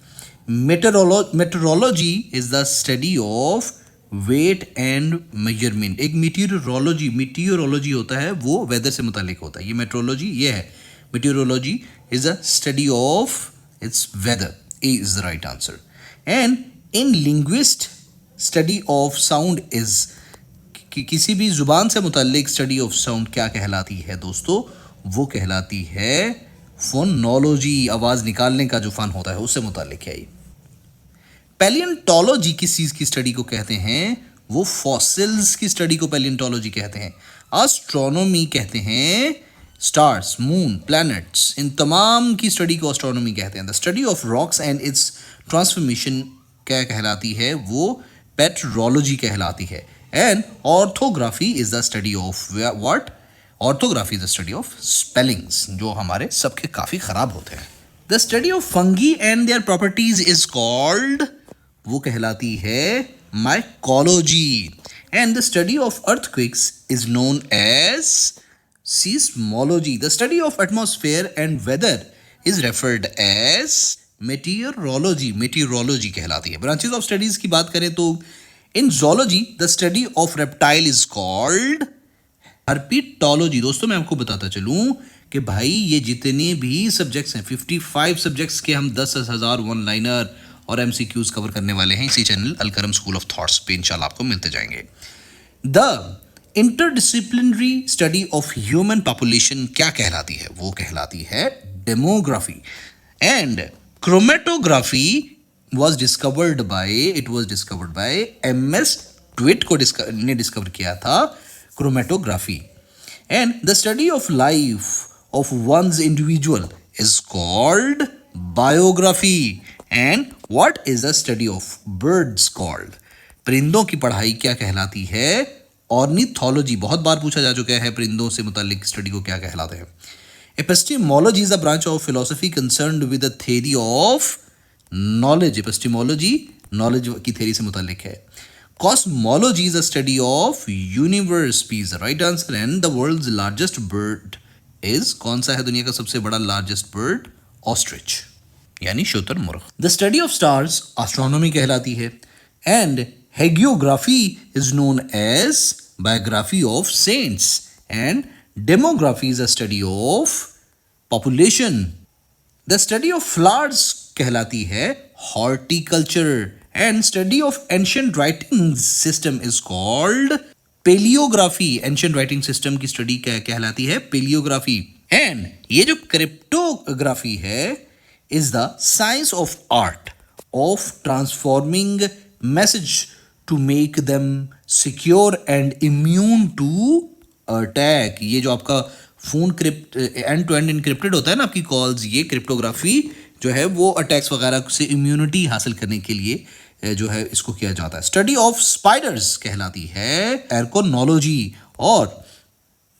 Metrology is the study of weight and measurement. एक मीटियोरोलॉजी होता है, वो वेदर से मुतालिक होता है. ये मेट्रोलॉजी ये है. Meteorology is a study of its weather. A is the right answer. And in linguist study of sound is, किसी भी जुबान से मुतालिक स्टडी ऑफ साउंड क्या कहलाती है दोस्तों? वो कहलाती है फोनोलॉजी. आवाज़ निकालने का जो फन होता है उससे मुतालिक है. पैलियंटोलॉजी किस चीज़ की स्टडी को कहते हैं? वो फॉसिल्स की स्टडी को पैलियंटोलॉजी कहते हैं. एस्ट्रोनॉमी कहते हैं स्टार्स, मून, प्लैनेट्स, इन तमाम की स्टडी को एस्ट्रोनॉमी कहते हैं. The study of rocks and its transformation क्या कहलाती है? वो पेट्रोलॉजी कहलाती है. And orthography is the study of what? Orthography is the study of spellings, जो हमारे सबके काफ़ी ख़राब होते हैं. The study of fungi and their properties is called, वो कहलाती है mycology. And the study of earthquakes is known as seismology. The study of atmosphere and weather is referred as मेटीरोलॉजी कहलाती है. ब्रांचेस ऑफ स्टडीज की बात करें तो in zoology the study of reptile is called herpetology. दोस्तों मैं आपको बताता चलूं कि भाई ये जितने भी सब्जेक्ट्स हैं, 55 सब्जेक्ट्स के हम 10,000 वन लाइनर और MCQs कवर करने वाले हैं इसी channel Alkaram school of thoughts पे. इंशाल्लाह आपको मिलते जाएंगे. The interdisciplinary study of human population क्या कहलाती है? वो कहलाती है demography. And chromatography was discovered by MS tweet को ने डिस्कवर किया था chromatography. And the study of life of one's individual is called biography. And what is the study of birds called? परिंदों की पढ़ाई क्या कहलाती है? ऑर्निथोलॉजी. बहुत बार पूछा जा चुका है परिंदों से मुतालिक स्टडी को क्या कहलाते हैं. Epistemology is a branch of philosophy concerned with the theory of knowledge. Epistemology knowledge की थ्योरी से मुतालिक है. Cosmology is a study of universe. P is the right answer. And the world's largest bird is, कौन सा है दुनिया का सबसे बड़ा लार्जेस्ट बर्ड? ऑस्ट्रिच यानी शुतुरमुर्ग. The study of stars astronomy कहलाती है. And hagiography is known as biography of saints. And demography is a study of population. The study of flowers कहलाती है horticulture. And study of ancient writing system is called palaeography. Ancient writing system की study क्या कहलाती है? Palaeography. And ये जो cryptography है is the science of art of transforming message to make them secure and immune to attack. ये जो आपका phone end to end encrypted होता है ना आपकी कॉल्स, ये क्रिप्टोग्राफी जो है वो अटैक्स वगैरह से इम्यूनिटी हासिल करने के लिए जो है इसको किया जाता है। स्टडी ऑफ स्पाइडर्स कहलाती है एर्कोनोलॉजी, और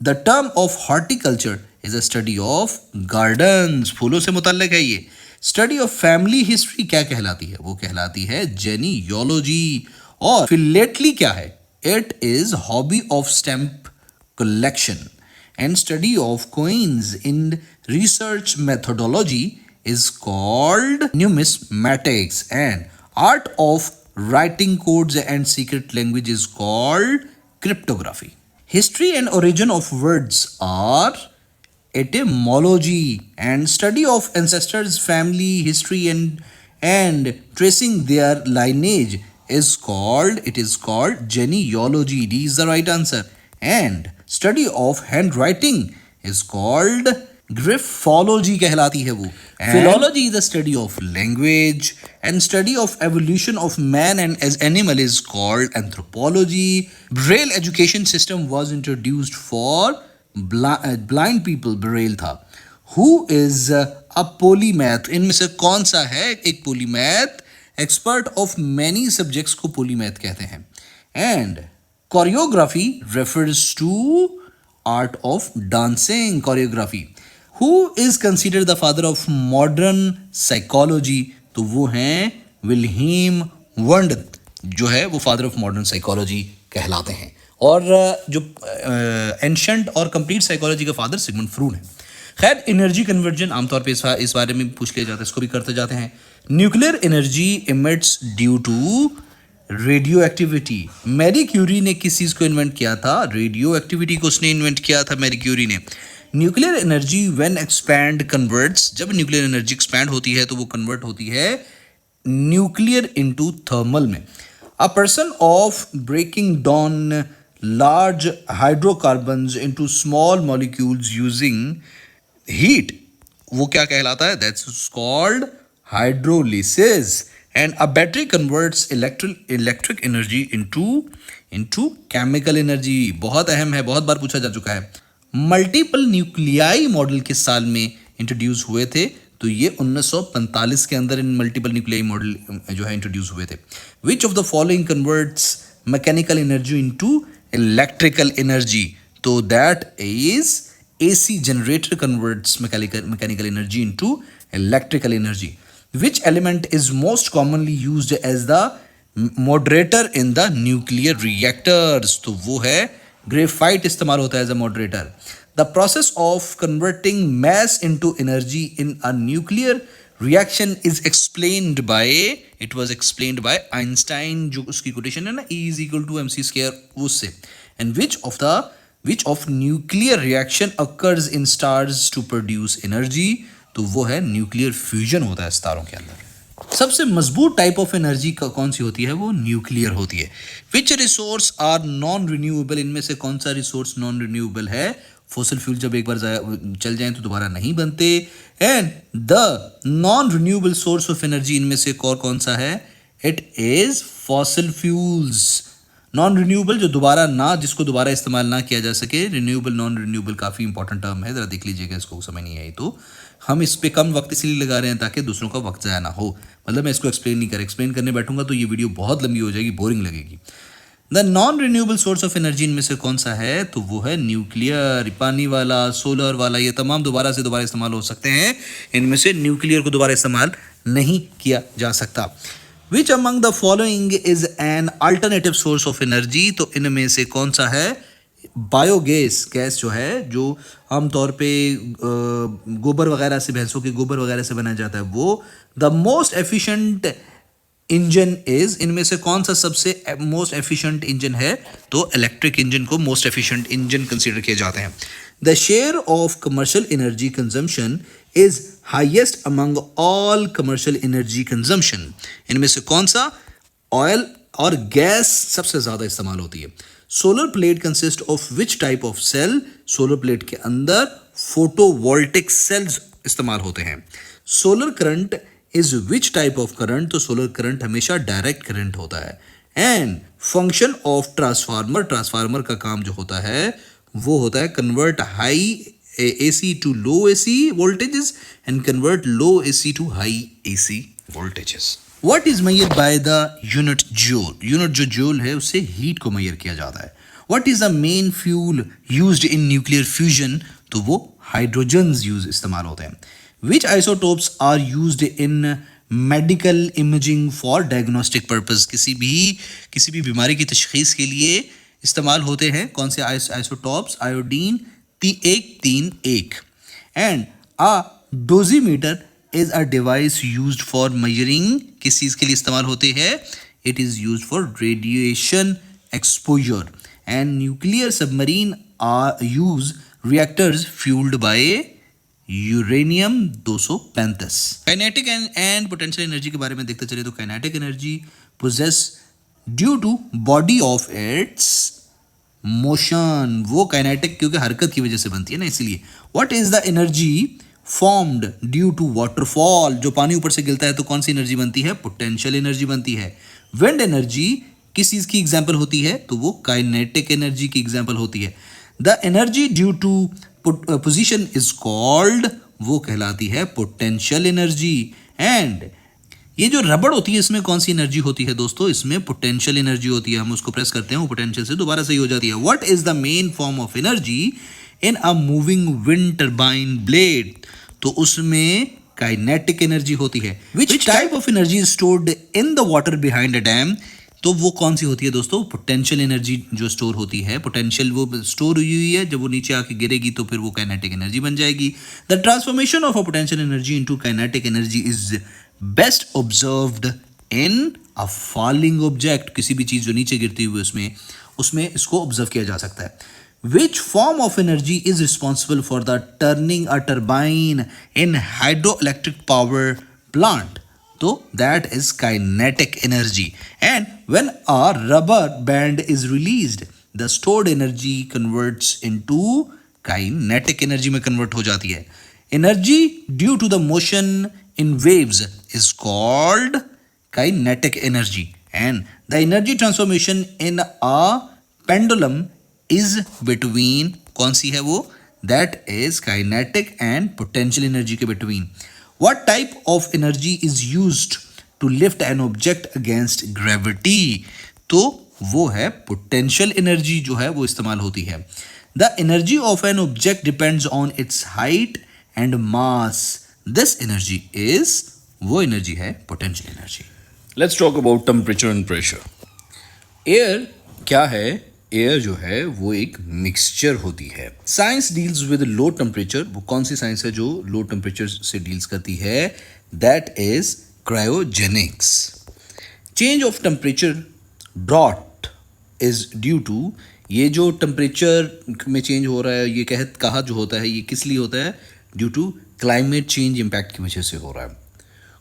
the term of horticulture is a study of gardens, फूलों से मुतल्लिक है ये। स्टडी ऑफ फैमिली हिस्ट्री क्या कहलाती है? वो कहलाती है जेनियोलॉजी। और फिलेटली क्या है? It is hobby of stamp collection, and study of coins in research methodology is called numismatics, and art of writing codes and secret language is called cryptography. History and origin of words are etymology, and study of ancestors family history and tracing their lineage is called genealogy. D is the right answer. And study of handwriting is called graphology कहलाती है वो। Philology is the study of language, and study of evolution of man and as animal is called anthropology. Braille education system was introduced for blind people, Braille था। Who is a polymath? इनमें से कौन सा है एक polymath? Expert of many subjects को polymath कहते हैं। And choreography refers to art of dancing, choreography. Who is considered the father of modern psychology? तो वो हैं विल्हेम वंड, जो है वो फादर ऑफ मॉडर्न साइकोलॉजी कहलाते हैं। और जो एंशंट और कंप्लीट साइकोलॉजी का फादर सिगमंड फ्रूड है। खैर, एनर्जी कन्वर्जन आमतौर पे इस बारे में पूछ लिया जाता है, इसको भी करते जाते हैं। Nuclear energy emits due to radioactivity. Marie Curie ने किस चीज़ को इन्वेंट किया था? रेडियो एक्टिविटी को उसने इन्वेंट किया था मैरी क्यूरी ने। Nuclear energy when expand converts, जब न्यूक्लियर एनर्जी एक्सपैंड होती है तो वो कन्वर्ट होती है न्यूक्लियर इनटू थर्मल में। A person of breaking down large hydrocarbons into small molecules using heat, वो क्या कहलाता है? That's called hydrolysis. And a battery converts electric energy into chemical energy। बहुत अहम है, बहुत बार पूछा जा चुका है। मल्टीपल न्यूक्लियाई मॉडल किस साल में इंट्रोड्यूस हुए थे? तो ये 1945 के अंदर इन मल्टीपल न्यूक्लियाई मॉडल जो है इंट्रोड्यूस हुए थे। Which of the following converts mechanical energy into electrical energy? तो that is AC generator converts mechanical energy into electrical energy. Which element is most commonly used as the moderator in the nuclear reactors? तो वो है graphite इस्तेमाल होता है as a moderator. The process of converting mass into energy in a nuclear reaction is explained by, it was explained by Einstein, जो उसकी quotation है ना E is equal to mc square, उससे। And which of nuclear reaction occurs in stars to produce energy? तो वो है nuclear fusion होता है सितारों के अंदर। सबसे मजबूत टाइप ऑफ एनर्जी कौन सी होती है? वो न्यूक्लियर होती है। विच रिसोर्स आर नॉन रिन्यूएबल? इनमें से कौन सा रिसोर्स नॉन रिन्यूएबल है? फॉसिल फ्यूल जब एक बार चल जाएं तो दोबारा नहीं बनते। And the non renewable source of energy इनमें से कौन सा है? It is fossil fuels. Non renewable जो जिसको दोबारा इस्तेमाल ना किया जा सके। रिन्यूएबल नॉन रिन्यूएबल काफ़ी इंपॉर्टेंट टर्म है, ज़रा देख लीजिएगा, इसको समझ नहीं आई तो हम इस पे कम वक्त इसलिए लगा रहे हैं ताकि दूसरों का वक्त ज़ाया ना हो। मतलब मैं इसको एक्सप्लेन करने बैठूंगा तो ये वीडियो बहुत लंबी हो जाएगी, बोरिंग लगेगी। The non renewable source of energy इनमें से कौन सा है? तो वो है न्यूक्लियर। पानी वाला, सोलर वाला, ये तमाम दोबारा इस्तेमाल हो सकते हैं। इनमें से न्यूक्लियर को दोबारा इस्तेमाल नहीं किया जा सकता। Which among the following is an alternative source of energy? तो इनमें से कौन सा है? बायोगैस, गैस जो है जो आमतौर पे गोबर वगैरह से, भैंसों के गोबर वगैरह से बनाया जाता है वो। The most efficient engine is, इनमें से कौन सा सबसे मोस्ट एफिशिएंट इंजन है? तो इलेक्ट्रिक इंजन को मोस्ट एफिशिएंट इंजन कंसीडर किए जाते हैं। The share of commercial energy consumption is highest among all commercial energy consumption. इनमें से कौन सा? ऑयल और गैस सबसे ज़्यादा इस्तेमाल होती है। Solar plate consist of which type of cell? Solar plate के अंदर फोटोवोल्टिक सेल्स इस्तेमाल होते हैं। Solar current is which type of current? तो सोलर करंट हमेशा डायरेक्ट करंट होता है। And function of transformer, transformer का काम जो होता है वो होता है convert high AC to low AC voltages and convert low AC to high AC voltages. What is measured by the unit joule? Unit जो joule है उससे heat को measure किया जाता है. What is the main fuel used in nuclear fusion? तो वो hydrogens use इस्तेमाल होते हैं. Which isotopes are used in medical imaging for diagnostic purpose? किसी भी बीमारी की तशखीस के लिए इस्तेमाल होते हैं कौन से isotopes? Iodine 131 and a dosimeter is a device used for measuring किस चीज़ के लिए इस्तेमाल होते हैं? It is used for radiation exposure and nuclear submarine are use reactors fueled by uranium 235. Kinetic and potential energy के बारे में देखते चले तो kinetic energy possess due to body of its motion. वो काइनेटिक क्योंकि हरकत की वजह से बनती है ना, इसलिए. What is the energy formed due to waterfall? जो पानी ऊपर से गिरता है तो कौन सी एनर्जी बनती है? पोटेंशियल एनर्जी बनती है. विंड एनर्जी किस चीज की एग्जाम्पल होती है? तो वो काइनेटिक एनर्जी की एग्जाम्पल होती है. The energy due to position is called, वो कहलाती है पोटेंशियल एनर्जी. एंड ये जो रबड़ होती है इसमें कौन सी एनर्जी होती है दोस्तों? इसमें पोटेंशियल एनर्जी होती है. हम उसको प्रेस करते हैं वो पोटेंशियल से दोबारा सही हो जाती है. What is the main form of energy in a moving wind turbine blade? तो उसमें काइनेटिक एनर्जी होती है. विच type of energy is stored in the water behind a dam? तो वो कौन सी होती है दोस्तों? पोटेंशियल एनर्जी जो स्टोर होती है, पोटेंशियल वो स्टोर हुई है, जब वो नीचे आके गिरेगी तो फिर वो काइनेटिक एनर्जी बन जाएगी. The transformation of a potential energy into kinetic energy is best observed in a falling object. किसी भी चीज जो नीचे गिरती हुई उसमें इसको ऑब्जर्व किया जा सकता है. Which form of energy is responsible for the turning a turbine in hydroelectric power plant? So that is kinetic energy. And when a rubber band is released, the stored energy converts into kinetic energy में convert हो जाती है. Energy due to the motion in waves is called kinetic energy. And the energy transformation in a pendulum is between कौन सी है वो? That is kinetic and potential energy के between. What type of energy is used to lift an object against gravity? तो वो है potential energy जो है वो इस्तेमाल होती है. The energy of an object depends on its height and mass. This energy is वो energy है potential energy. Let's talk about temperature and pressure. Air क्या है? एयर जो है वो एक मिक्सचर होती है. Science deals with low temperature. वो कौन सी साइंस है जो लो टेम्परेचर से डील्स करती है? That is cryogenics. Change of temperature drought is due to, ये जो टेम्परेचर में चेंज हो रहा है ये कहा जो होता है ये किस लिए होता है? Due to climate change impact की वजह से हो रहा है.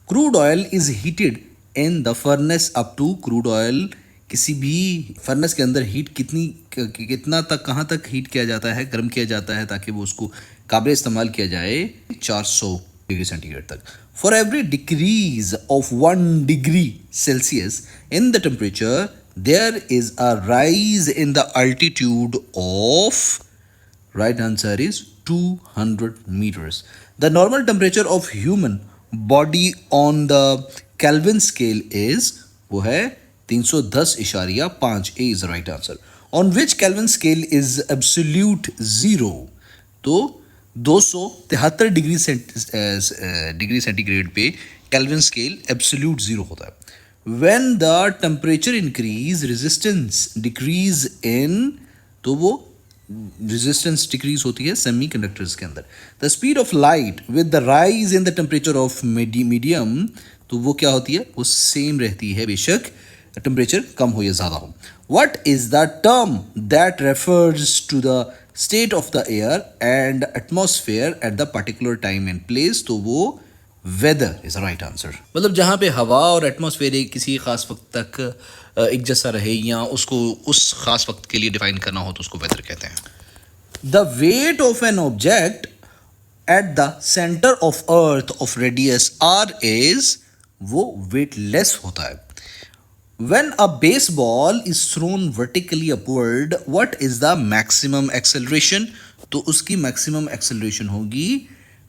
Crude oil is heated in the furnace up to. Crude oil किसी भी फर्नेस के अंदर हीट कितना तक कहाँ तक हीट किया जाता है, गर्म किया जाता है ताकि वो उसको काबिल इस्तेमाल किया जाए? 400 डिग्री सेंटीग्रेड तक. For every decrease of 1 degree Celsius in the temperature there is a rise in the altitude of, right answer is 200 meters. The normal temperature of human body on the Kelvin scale is वो है 310.5. A is the right answer. On which Kelvin scale is absolute zero? तो 273 degree centigrade पे Kelvin scale absolute zero होता है. When the temperature increase, resistance decrease in, तो वो resistance decrease होती है semiconductors के अंदर. The speed of light with the rise in the temperature of medium, तो वो क्या होती है? वो सेम रहती है बेशक टेम्परेचर कम हो या ज़्यादा हो. What is the term that refers to the state of the air and atmosphere at the particular time and place? तो वो weather is the right answer. मतलब जहाँ पे हवा और एटमॉस्फेयर किसी खास वक्त तक एक जैसा रहे या उसको उस खास वक्त के लिए डिफाइन करना हो तो उसको वेदर कहते हैं. The weight of an object at the center of earth of radius r is, वो weightless होता है. When a baseball is thrown vertically upward, what is the maximum acceleration? तो उसकी मैक्सिमम एक्सेलरेशन होगी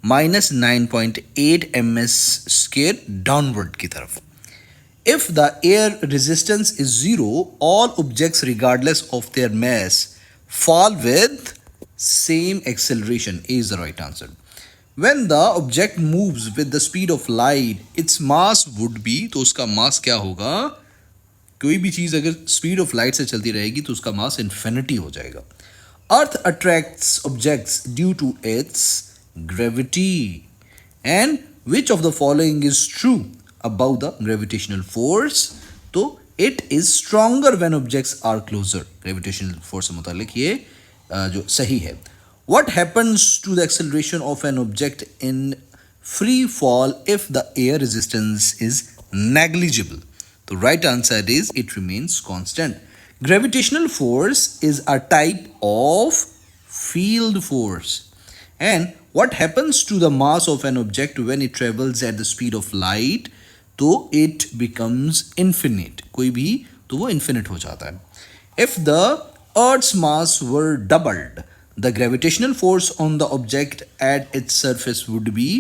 -9.8 ms² डाउनवर्ड की तरफ. If the air resistance is zero, all objects, regardless of their mass, fall with same acceleration. A is the right answer. When the object moves with the speed of light, its mass would be, तो उसका मास क्या होगा? कोई भी चीज अगर speed of light से चलती रहेगी तो उसका मास इन्फिनिटी हो जाएगा. Earth attracts objects due to its gravity. And which of the following is true about the gravitational force? तो it is stronger when objects are closer. Gravitational force से मुतालिक ये जो सही है. What happens to the acceleration of an object in free fall if the air resistance is negligible? The right answer is it remains constant. Gravitational force is a type of field force. And what happens to the mass of an object when it travels at the speed of light? तो it becomes infinite. कोई भी तो वो infinite हो जाता है. If the Earth's mass were doubled, the gravitational force on the object at its surface would be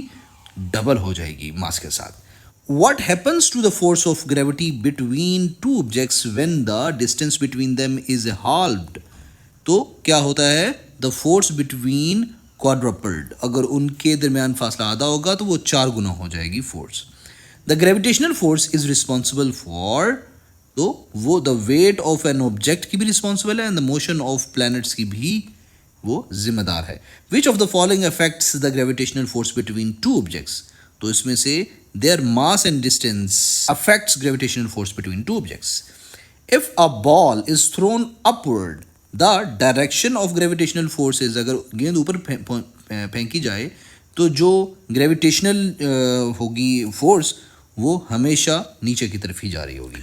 double हो जाएगी मास के साथ. What happens to the force of gravity between two objects when the distance between them is halved? तो क्या होता है? The force between quadrupled. अगर उनके दरमियान फासला आधा होगा तो वो 4 गुना हो जाएगी force. The gravitational force is responsible for, तो वो the weight of an object की भी रिस्पॉन्सिबल है and the motion of planets की भी वो जिम्मेदार है. Which of the following affects the gravitational force between two objects? तो इसमें से their mass and distance affects gravitational force between two objects. If a ball is thrown upward, the direction of gravitational force is, अगर गेंद ऊपर फेंकी जाए तो जो ग्रेविटेशनल होगी फोर्स वो हमेशा नीचे की तरफ ही जा रही होगी.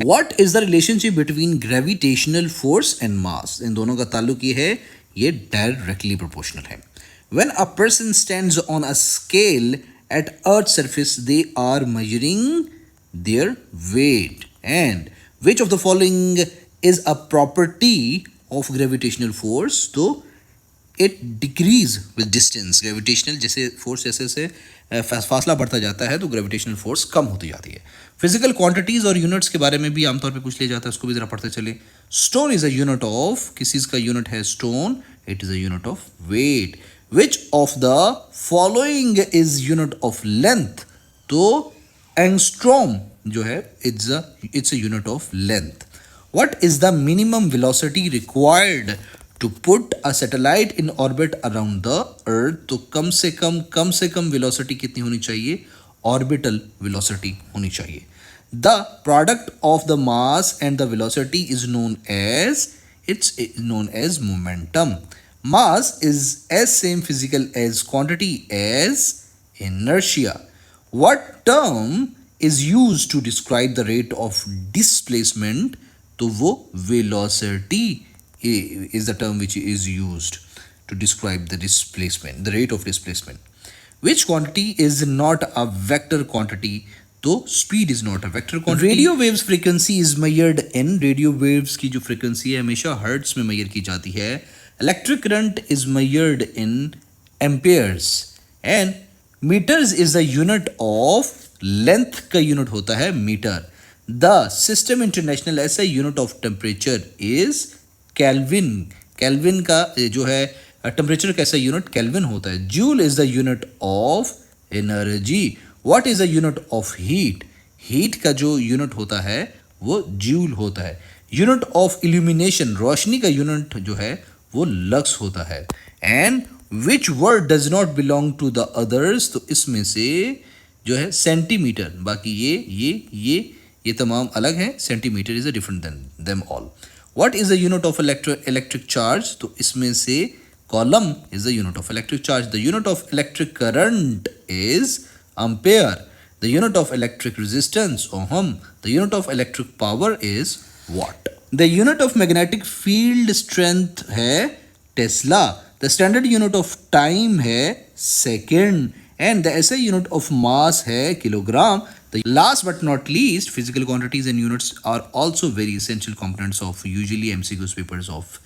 What is the relationship between gravitational force and mass? इन दोनों का ताल्लुक ये है, ये डायरेक्टली प्रोपोर्शनल है. When a person stands on a scale at Earth's surface, they are measuring their weight. And which of the following is a property of gravitational force? तो it decrease with distance. Gravitational जैसे force जैसे फासला बढ़ता जाता है तो gravitational force कम होती जाती है. फिजिकल क्वांटिटीज और यूनिट्स के बारे में भी आमतौर पे पूछ लिया जाता है, उसको भी जरा पढ़ते चले. Stone is a unit of, किस चीज का यूनिट है stone? It is a unit of weight. Which of the following is unit of length? तो एंगस्ट्रॉम जो है it's a unit of length. What is the minimum velocity required to put a satellite in orbit around the earth? तो कम से कम velocity कितनी होनी चाहिए? Orbital velocity होनी चाहिए. The product of the mass and the velocity is known as momentum. Mass is as same physical as quantity as inertia. What term is used to describe the rate of displacement? तो वो velocity is the term which is used to describe the displacement, the rate of displacement. Which quantity is not a vector quantity? तो speed is not a vector quantity. Radio waves frequency is measured in, radio waves की जो frequency है हमेशा hertz में measure की जाती है. Electric current is measured in amperes. And meters is the unit of length का unit होता है meter. The system international ऐसा unit of temperature is kelvin. Kelvin का जो है टेम्परेचर कैसा यूनिट? केल्विन होता है. Joule is the unit of energy. What is the unit of heat? Heat का जो यूनिट होता है वो जूल होता है. यूनिट ऑफ इल्यूमिनेशन, रोशनी का यूनिट जो है वो लक्स होता है. And which word does not belong to the others? तो इसमें से जो है सेंटीमीटर, बाकी ये तमाम अलग हैं. Centimetre is a different then them all. What is the unit of electric charge? तो इसमें से column is the unit of electric charge. The unit of electric current is ampere. The unit of electric resistance, ohm. The unit of electric power is watt. The unit of magnetic field strength है Tesla. The standard unit of time है second. And the SI unit of mass है kilogram. The last but not least, physical quantities and units are also very essential components of usually MCQs papers of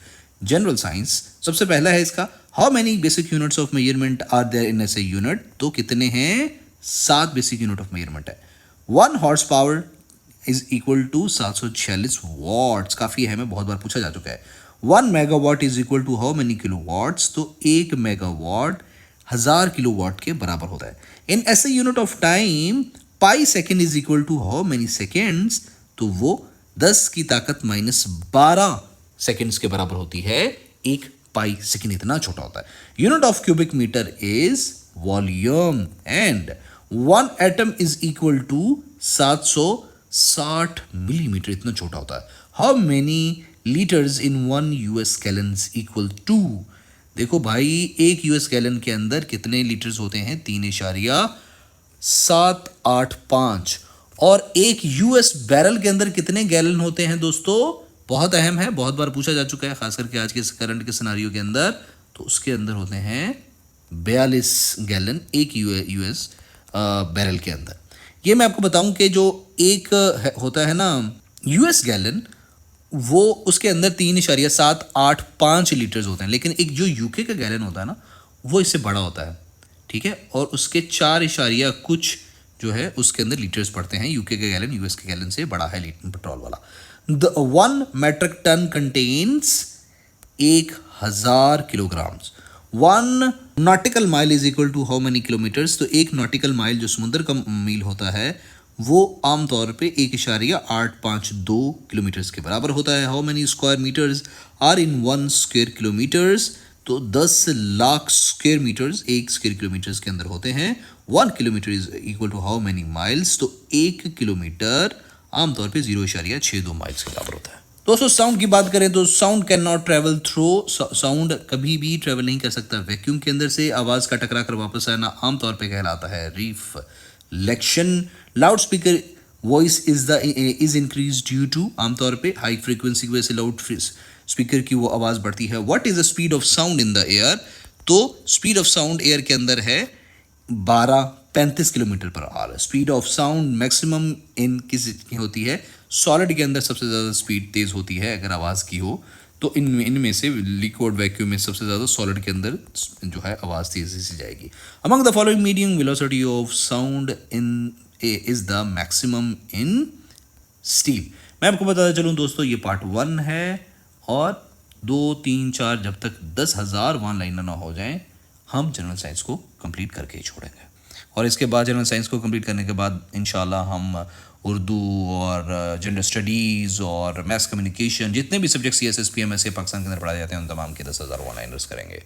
general science. सबसे पहला है इसका, how many basic units of measurement are there in SI unit. तो कितने हैं, 7 basic unit of measurement है। 1 horse power is equal to 746 watts, काफी है, मैं बहुत बार पूछा जा चुका है। 1 megawatt is equal to how many kilowatts. तो 1 मेगावाट 1000 किलो वॉट के बराबर होता है। In SI unit of time pi second is equal to how many seconds. तो वो 10 की ताकत -12 सेकेंड्स के बराबर होती है। एक पाई सेकेंड इतना छोटा होता है। Unit of cubic metre is volume and 1 atom is equal to 760 millimetre, इतना छोटा होता है। How many litres in 1 US gallon equal to. देखो भाई, एक यूएस गैलन के अंदर कितने लीटर्स होते हैं, 3.785। और एक यूएस बैरल के अंदर कितने गैलन होते हैं दोस्तों, बहुत अहम है, बहुत बार पूछा जा चुका है, खास करके आज के करंट के सिनारियो के अंदर। तो उसके अंदर होते हैं 42 गैलन एक यूएस बैरल के अंदर। ये मैं आपको बताऊं कि जो एक होता है ना यूएस गैलन, वो उसके अंदर 3.785 लीटर्स होते हैं, लेकिन एक जो यूके का गैलन होता है ना, वो इससे बड़ा होता है, ठीक है, और उसके 4 कुछ जो है उसके अंदर लीटर्स पड़ते हैं। यूके का गैलन यूएस के गैलन से बड़ा है पेट्रोल वाला। The 1 metric ton contains 1000 kilograms. 1 nautical mile is equal to how many kilometres. तो 1 नॉटिकल माइल जो समुद्र का मील होता है वो आमतौर पे 1.852 किलोमीटर्स के बराबर होता है। How many square metres are in 1 square kilometres. तो 10 lakh square metres 1 square kilometres के अंदर होते हैं। 1 kilometre is equal to how many miles. तो 1 किलोमीटर आमतौर पे 0.62 माइल्स के बराबर होता है। दोस्तों साउंड की बात करें तो sound can not travel through, sound कभी भी ट्रेवल नहीं कर सकता वैक्यूम के अंदर से। आवाज का टकरा कर वापस आना आमतौर पे कहलाता है reflection. Loud speaker voice is increase due to, आमतौर पे हाई फ्रीक्वेंसी की वजह से लाउड स्पीकर की वो आवाज बढ़ती है। What is the speed of sound in the air. तो स्पीड ऑफ साउंड एयर के अंदर है 1235 kilometre per hour. Speed of sound maximum in किस होती है, सॉलिड के अंदर सबसे ज़्यादा स्पीड तेज़ होती है अगर आवाज़ की हो तो। इनमें से लिक्विड वैक्यूम में सबसे ज़्यादा सॉलिड के अंदर जो है आवाज़ तेज़ी से जाएगी। Among the following medium velocity of sound in is the maximum in steel. मैं आपको बताता चलूँ दोस्तों, ये पार्ट 1 है और 2, 3, 4 जब तक 10,000 वन लाइनर ना हो जाएं हम जनरल साइंस को कंप्लीट करके ही छोड़ेंगे। और इसके बाद जनरल साइंस को कंप्लीट करने के बाद इंशाल्लाह हम उर्दू और जनरल स्टडीज़ और मैथ्स कम्युनिकेशन जितने भी सब्जेक्ट CSS PMS पाकिस्तान के अंदर पढ़ाए जाते हैं उन तमाम के 10,000 वन लाइनर्स करेंगे।